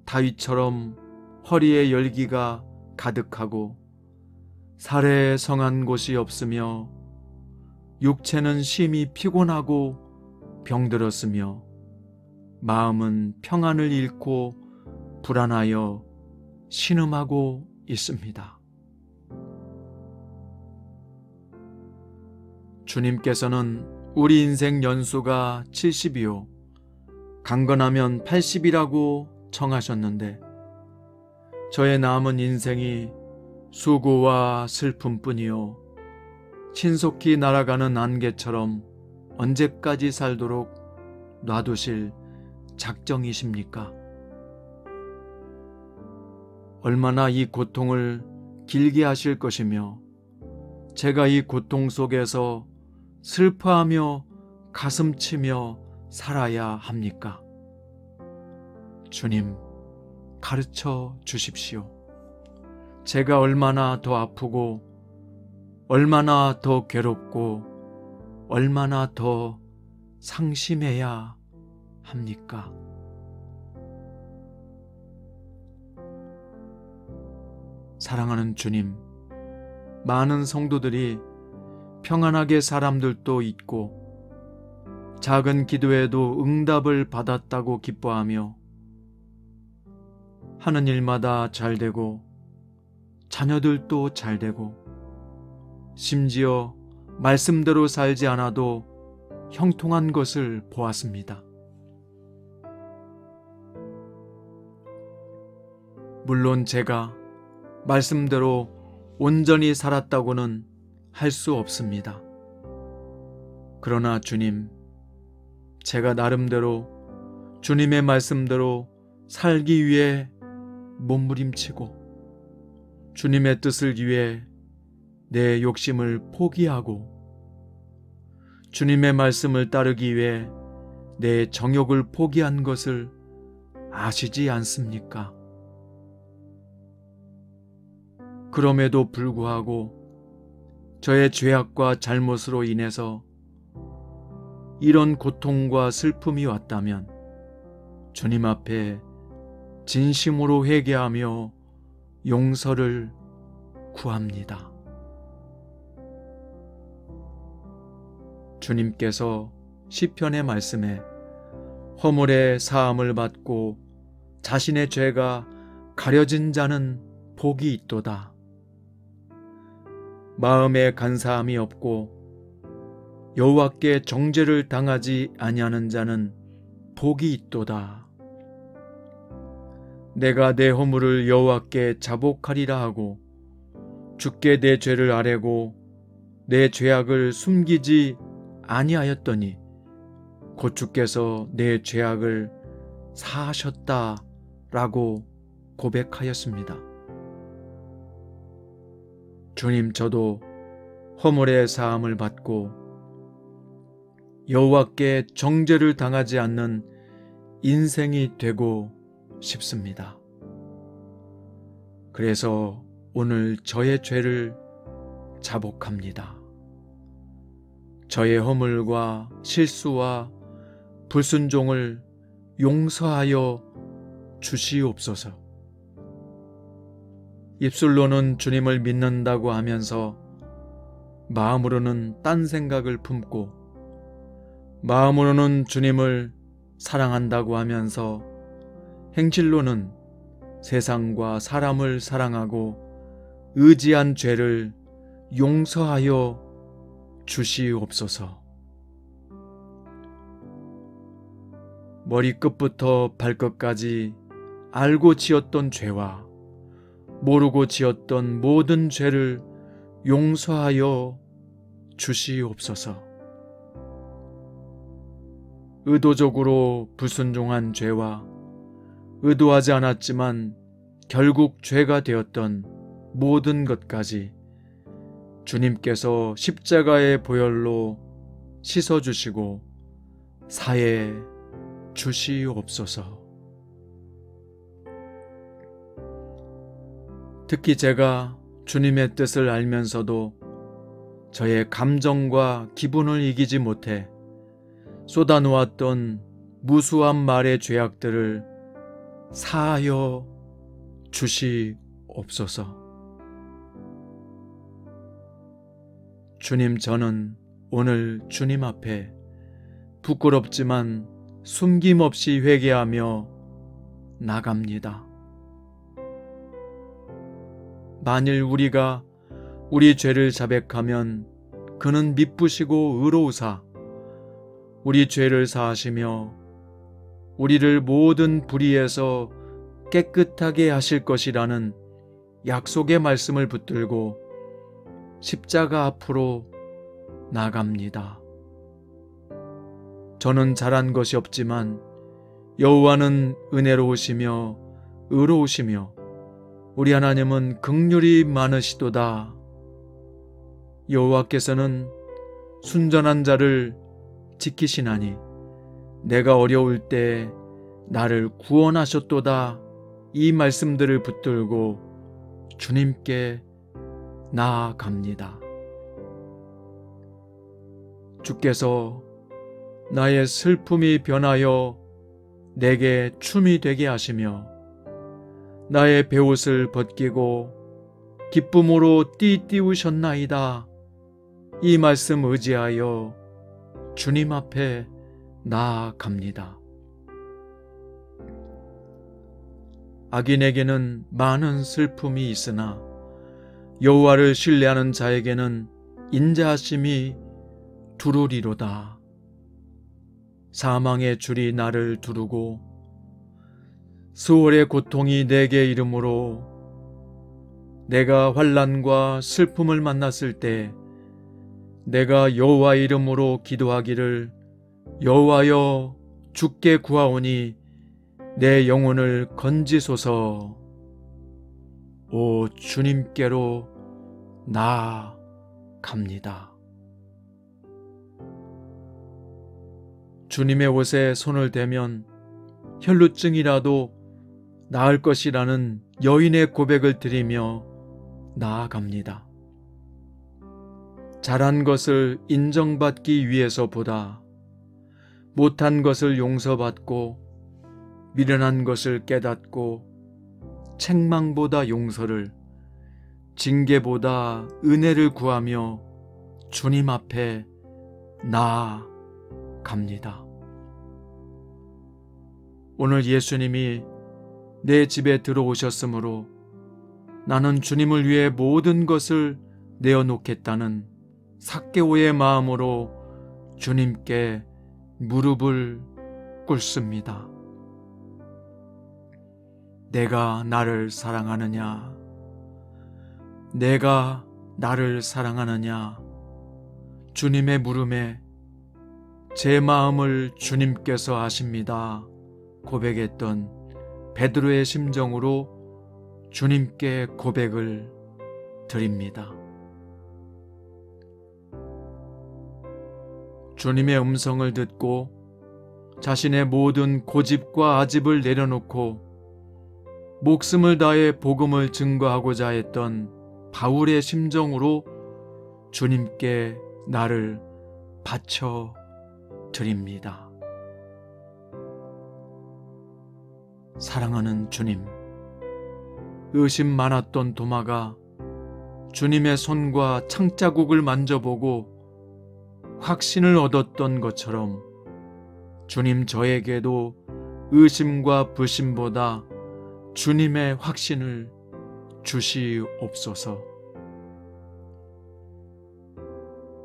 다윗처럼 허리에 열기가 가득하고 살에 성한 곳이 없으며 육체는 심히 피곤하고 병들었으며 마음은 평안을 잃고 불안하여 신음하고 있습니다. 주님께서는 우리 인생 연수가 70이요 강건하면 80이라고 청하셨는데 저의 남은 인생이 수고와 슬픔뿐이요 신속히 날아가는 안개처럼 언제까지 살도록 놔두실 작정이십니까? 얼마나 이 고통을 길게 하실 것이며 제가 이 고통 속에서 슬퍼하며 가슴치며 살아야 합니까? 주님, 가르쳐 주십시오. 제가 얼마나 더 아프고 얼마나 더 괴롭고 얼마나 더 상심해야 합니까? 사랑하는 주님, 많은 성도들이 평안하게 사람들도 있고 작은 기도에도 응답을 받았다고 기뻐하며 하는 일마다 잘되고 자녀들도 잘되고 심지어 말씀대로 살지 않아도 형통한 것을 보았습니다. 물론 제가 말씀대로 온전히 살았다고는 할 수 없습니다. 그러나 주님, 제가 나름대로 주님의 말씀대로 살기 위해 몸부림치고 주님의 뜻을 위해 내 욕심을 포기하고 주님의 말씀을 따르기 위해 내 정욕을 포기한 것을 아시지 않습니까? 그럼에도 불구하고 저의 죄악과 잘못으로 인해서 이런 고통과 슬픔이 왔다면 주님 앞에 진심으로 회개하며 용서를 구합니다. 주님께서 시편의 말씀에 허물의 사함을 받고 자신의 죄가 가려진 자는 복이 있도다. 마음에 간사함이 없고 여호와께 정죄를 당하지 아니하는 자는 복이 있도다. 내가 내 허물을 여호와께 자복하리라 하고 주께 내 죄를 아뢰고 내 죄악을 숨기지 아니하였더니 곧 주께서 내 죄악을 사하셨다라고 고백하였습니다. 주님, 저도 허물의 사함을 받고 여호와께 정죄를 당하지 않는 인생이 되고 싶습니다. 그래서 오늘 저의 죄를 자복합니다. 저의 허물과 실수와 불순종을 용서하여 주시옵소서. 입술로는 주님을 믿는다고 하면서 마음으로는 딴 생각을 품고 마음으로는 주님을 사랑한다고 하면서 행실로는 세상과 사람을 사랑하고 의지한 죄를 용서하여 주시옵소서. 머리끝부터 발끝까지 알고 지었던 죄와 모르고 지었던 모든 죄를 용서하여 주시옵소서. 의도적으로 불순종한 죄와 의도하지 않았지만 결국 죄가 되었던 모든 것까지 주님께서 십자가의 보혈로 씻어주시고 사해 주시옵소서. 특히 제가 주님의 뜻을 알면서도 저의 감정과 기분을 이기지 못해 쏟아놓았던 무수한 말의 죄악들을 사하여 주시옵소서. 주님, 저는 오늘 주님 앞에 부끄럽지만 숨김없이 회개하며 나갑니다. 만일 우리가 우리 죄를 자백하면 그는 미쁘시고 의로우사 우리 죄를 사하시며 우리를 모든 불의에서 깨끗하게 하실 것이라는 약속의 말씀을 붙들고 십자가 앞으로 나갑니다. 저는 잘한 것이 없지만 여호와는 은혜로우시며 의로우시며 우리 하나님은 긍휼이 많으시도다. 여호와께서는 순전한 자를 지키시나니 내가 어려울 때 나를 구원하셨도다. 이 말씀들을 붙들고 주님께 나아갑니다. 주께서 나의 슬픔이 변하여 내게 춤이 되게 하시며 나의 베옷을 벗기고 기쁨으로 띠띠우셨나이다. 이 말씀 의지하여 주님 앞에 나아갑니다. 악인에게는 많은 슬픔이 있으나 여호와를 신뢰하는 자에게는 인자하심이 두루리로다. 사망의 줄이 나를 두르고 수월의 고통이 내게 이르므로 내가 환난과 슬픔을 만났을 때 내가 여호와 이름으로 기도하기를 여호와여 주께 구하오니 내 영혼을 건지소서. 오 주님께로 나아갑니다. 주님의 옷에 손을 대면 혈루증이라도 나을 것이라는 여인의 고백을 드리며 나아갑니다. 잘한 것을 인정받기 위해서보다 못한 것을 용서받고 미련한 것을 깨닫고 책망보다 용서를, 징계보다 은혜를 구하며 주님 앞에 나아갑니다. 오늘 예수님이 내 집에 들어오셨으므로 나는 주님을 위해 모든 것을 내어놓겠다는 삭개오의 마음으로 주님께 무릎을 꿇습니다. 내가 나를 사랑하느냐? 내가 나를 사랑하느냐? 주님의 물음에 제 마음을 주님께서 아십니다 고백했던 베드로의 심정으로 주님께 고백을 드립니다. 주님의 음성을 듣고 자신의 모든 고집과 아집을 내려놓고 목숨을 다해 복음을 증거하고자 했던 바울의 심정으로 주님께 나를 바쳐 드립니다. 사랑하는 주님, 의심 많았던 도마가 주님의 손과 창자국을 만져보고 확신을 얻었던 것처럼 주님, 저에게도 의심과 불신보다 주님의 확신을 주시옵소서.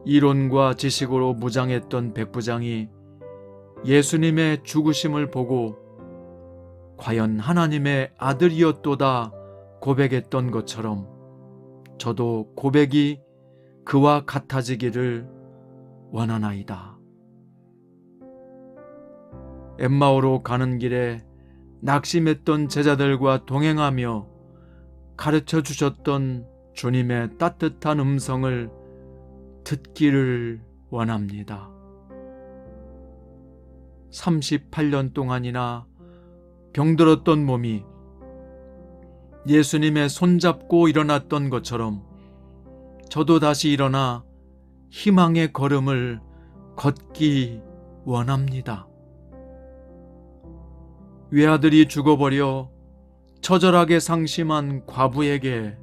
이론과 지식으로 무장했던 백부장이 예수님의 죽으심을 보고 과연 하나님의 아들이었도다 고백했던 것처럼 저도 고백이 그와 같아지기를 원하나이다. 엠마오로 가는 길에 낙심했던 제자들과 동행하며 가르쳐 주셨던 주님의 따뜻한 음성을 듣기를 원합니다. 38년 동안이나 병들었던 몸이 예수님의 손잡고 일어났던 것처럼 저도 다시 일어나 희망의 걸음을 걷기 원합니다. 외아들이 죽어버려 처절하게 상심한 과부에게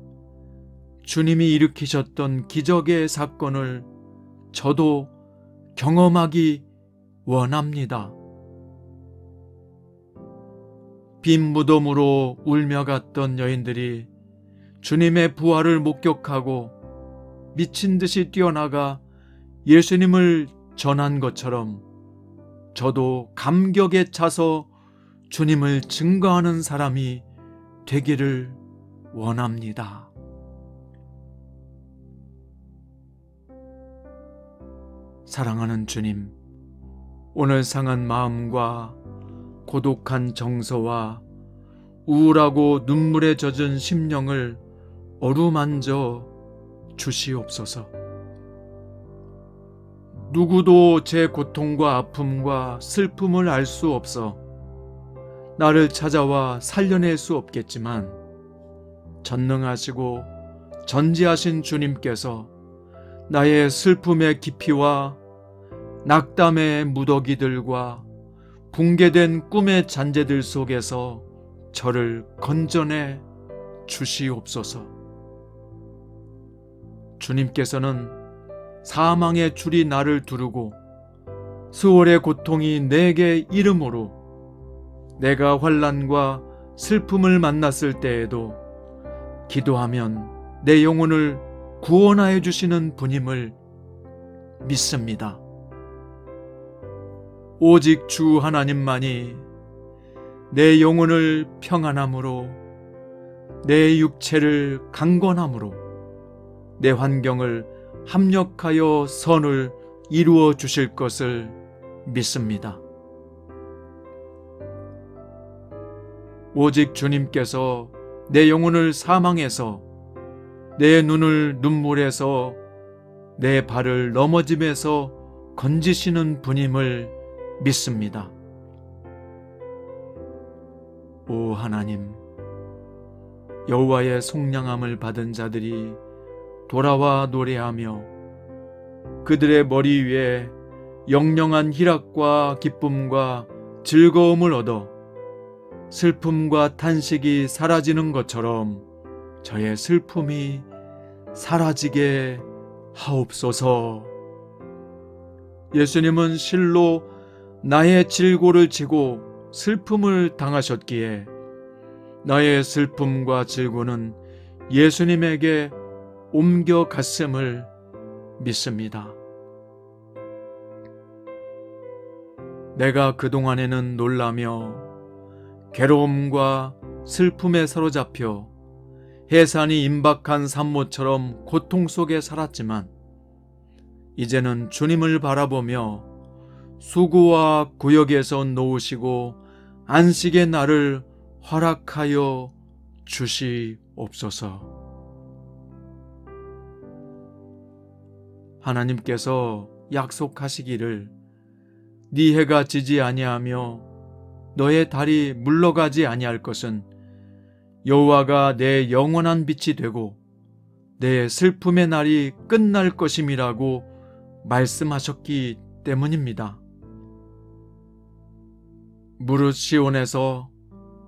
주님이 일으키셨던 기적의 사건을 저도 경험하기 원합니다. 빈 무덤으로 울며 갔던 여인들이 주님의 부활을 목격하고 미친 듯이 뛰어나가 예수님을 전한 것처럼 저도 감격에 차서 주님을 증거하는 사람이 되기를 원합니다. 사랑하는 주님, 오늘 상한 마음과 고독한 정서와 우울하고 눈물에 젖은 심령을 어루만져 주시옵소서. 누구도 제 고통과 아픔과 슬픔을 알 수 없어 나를 찾아와 살려낼 수 없겠지만 전능하시고 전지하신 주님께서 나의 슬픔의 깊이와 낙담의 무더기들과 붕괴된 꿈의 잔재들 속에서 저를 건져내 주시옵소서. 주님께서는 사망의 줄이 나를 두르고 수월의 고통이 내게 이름으로 내가 환난과 슬픔을 만났을 때에도 기도하면 내 영혼을 구원하여 주시는 분임을 믿습니다. 오직 주 하나님만이 내 영혼을 평안함으로, 내 육체를 강건함으로, 내 환경을 합력하여 선을 이루어 주실 것을 믿습니다. 오직 주님께서 내 영혼을 사망에서 내 눈을 눈물에서 내 발을 넘어짐에서 건지시는 분임을 믿습니다. 오 하나님, 여호와의 속량함을 받은 자들이 돌아와 노래하며 그들의 머리 위에 영영한 희락과 기쁨과 즐거움을 얻어 슬픔과 탄식이 사라지는 것처럼 저의 슬픔이 사라지게 하옵소서. 예수님은 실로 나의 질고를 지고 슬픔을 당하셨기에 나의 슬픔과 질고는 예수님에게 옮겨갔음을 믿습니다. 내가 그동안에는 놀라며 괴로움과 슬픔에 사로잡혀 해산이 임박한 산모처럼 고통 속에 살았지만 이제는 주님을 바라보며 수고와 구역에서 놓으시고 안식의 날을 허락하여 주시옵소서. 하나님께서 약속하시기를 네 해가 지지 아니하며 너의 달이 물러가지 아니할 것은 여호와가 내 영원한 빛이 되고 내 슬픔의 날이 끝날 것임이라고 말씀하셨기 때문입니다. 무릇 시온에서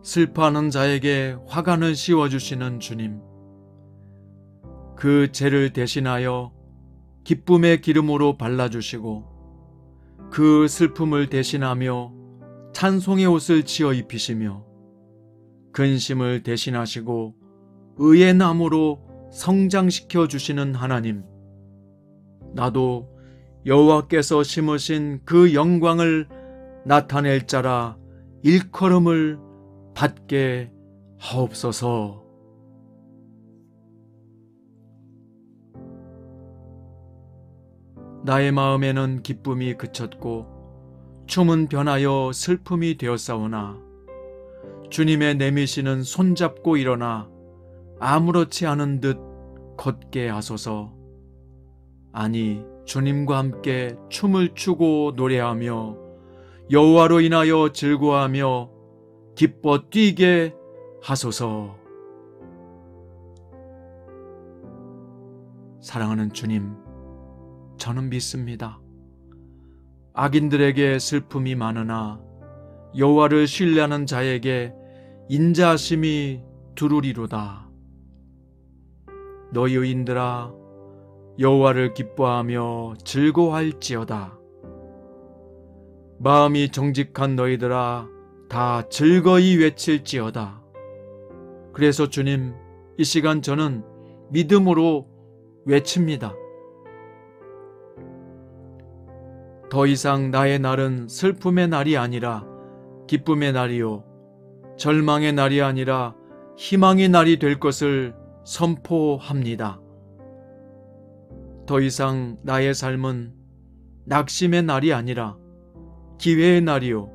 슬퍼하는 자에게 화관을 씌워주시는 주님, 그 죄를 대신하여 기쁨의 기름으로 발라주시고 그 슬픔을 대신하며 찬송의 옷을 지어 입히시며 근심을 대신하시고 의의 나무로 성장시켜 주시는 하나님, 나도 여호와께서 심으신 그 영광을 나타낼 자라 일컬음을 받게 하옵소서. 나의 마음에는 기쁨이 그쳤고 춤은 변하여 슬픔이 되었사오나 주님의 내미시는 손잡고 일어나 아무렇지 않은 듯 걷게 하소서. 아니, 주님과 함께 춤을 추고 노래하며 여호와로 인하여 즐거워하며 기뻐 뛰게 하소서. 사랑하는 주님, 저는 믿습니다. 악인들에게 슬픔이 많으나 여호와를 신뢰하는 자에게 인자하심이 두루리로다. 너희 의인들아, 여호와를 기뻐하며 즐거워할지어다. 마음이 정직한 너희들아, 다 즐거이 외칠지어다. 그래서 주님, 이 시간 저는 믿음으로 외칩니다. 더 이상 나의 날은 슬픔의 날이 아니라 기쁨의 날이요, 절망의 날이 아니라 희망의 날이 될 것을 선포합니다. 더 이상 나의 삶은 낙심의 날이 아니라 기회의 날이요,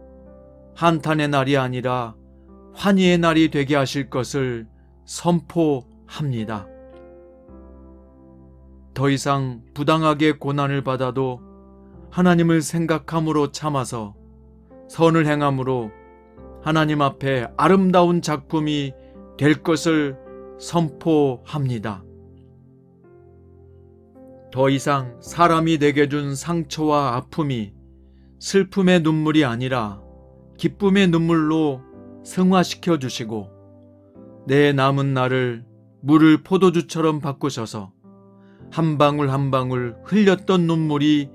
한탄의 날이 아니라 환희의 날이 되게 하실 것을 선포합니다. 더 이상 부당하게 고난을 받아도 하나님을 생각함으로 참아서 선을 행함으로 하나님 앞에 아름다운 작품이 될 것을 선포합니다. 더 이상 사람이 내게 준 상처와 아픔이 슬픔의 눈물이 아니라 기쁨의 눈물로 승화시켜 주시고 내 남은 날을 물을 포도주처럼 바꾸셔서 한 방울 한 방울 흘렸던 눈물이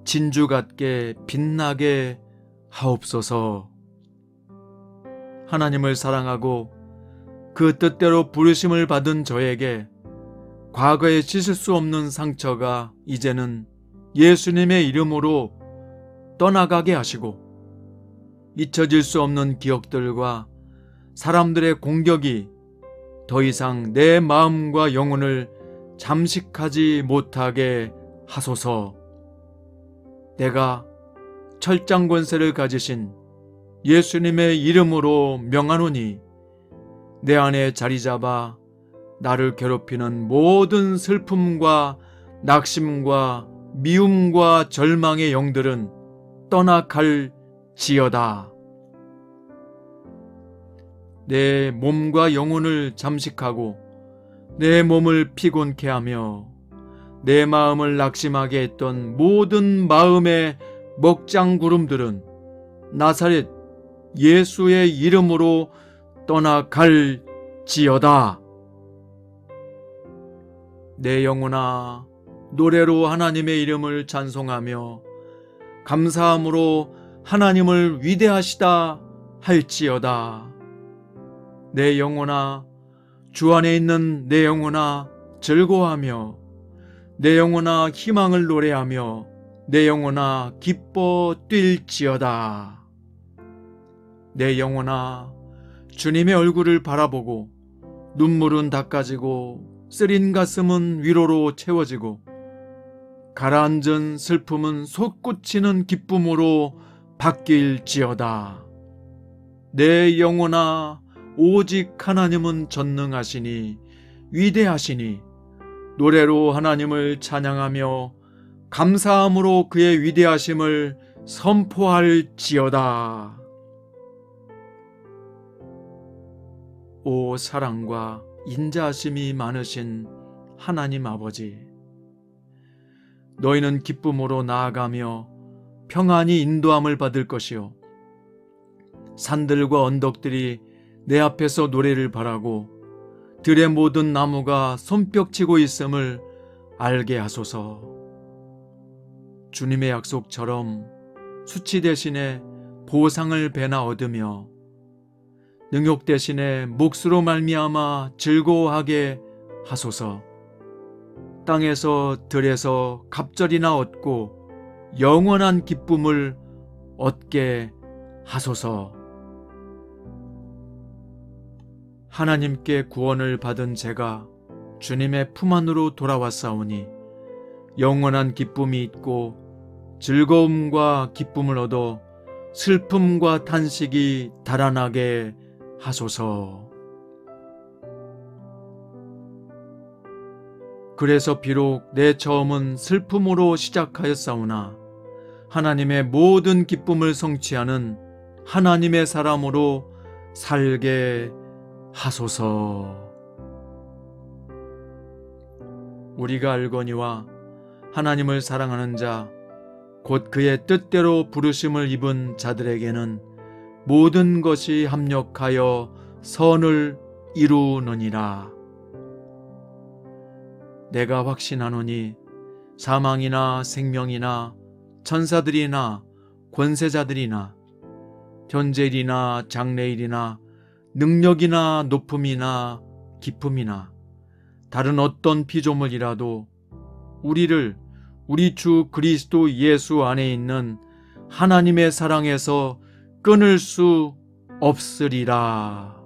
진주 같게 빛나게 하옵소서. 하나님을 사랑하고 그 뜻대로 부르심을 받은 저에게 과거에 씻을 수 없는 상처가 이제는 예수님의 이름으로 떠나가게 하시고 잊혀질 수 없는 기억들과 사람들의 공격이 더 이상 내 마음과 영혼을 잠식하지 못하게 하소서. 내가 철장 권세를 가지신 예수님의 이름으로 명하노니 내 안에 자리 잡아 나를 괴롭히는 모든 슬픔과 낙심과 미움과 절망의 영들은 떠나갈지어다. 내 몸과 영혼을 잠식하고 내 몸을 피곤케 하며 내 마음을 낙심하게 했던 모든 마음의 먹장구름들은 나사렛 예수의 이름으로 떠나갈지어다. 내 영혼아, 노래로 하나님의 이름을 찬송하며 감사함으로 하나님을 위대하시다 할지어다. 내 영혼아, 주 안에 있는 내 영혼아, 즐거워하며 내 영혼아, 희망을 노래하며 내 영혼아, 기뻐 뛸지어다. 내 영혼아, 주님의 얼굴을 바라보고 눈물은 닦아지고 쓰린 가슴은 위로로 채워지고 가라앉은 슬픔은 솟구치는 기쁨으로 바뀔지어다. 내 영혼아, 오직 하나님은 전능하시니 위대하시니 노래로 하나님을 찬양하며 감사함으로 그의 위대하심을 선포할지어다. 오 사랑과 인자하심이 많으신 하나님 아버지, 너희는 기쁨으로 나아가며 평안히 인도함을 받을 것이요 산들과 언덕들이 내 앞에서 노래를 바라고 들의 모든 나무가 손뼉치고 있음을 알게 하소서. 주님의 약속처럼 수치 대신에 보상을 배나 얻으며 능욕 대신에 몫으로 말미암아 즐거워하게 하소서. 땅에서 들에서 갑절이나 얻고 영원한 기쁨을 얻게 하소서. 하나님께 구원을 받은 제가 주님의 품 안으로 돌아왔사오니 영원한 기쁨이 있고 즐거움과 기쁨을 얻어 슬픔과 탄식이 달아나게 하소서. 그래서 비록 내 처음은 슬픔으로 시작하였사오나 하나님의 모든 기쁨을 성취하는 하나님의 사람으로 살게 하소서. 우리가 알거니와 하나님을 사랑하는 자 곧 그의 뜻대로 부르심을 입은 자들에게는 모든 것이 합력하여 선을 이루느니라. 내가 확신하노니 사망이나 생명이나 천사들이나 권세자들이나 현재일이나 장래일이나 능력이나 높음이나 깊음이나 다른 어떤 피조물이라도 우리를 우리 주 그리스도 예수 안에 있는 하나님의 사랑에서 끊을 수 없으리라.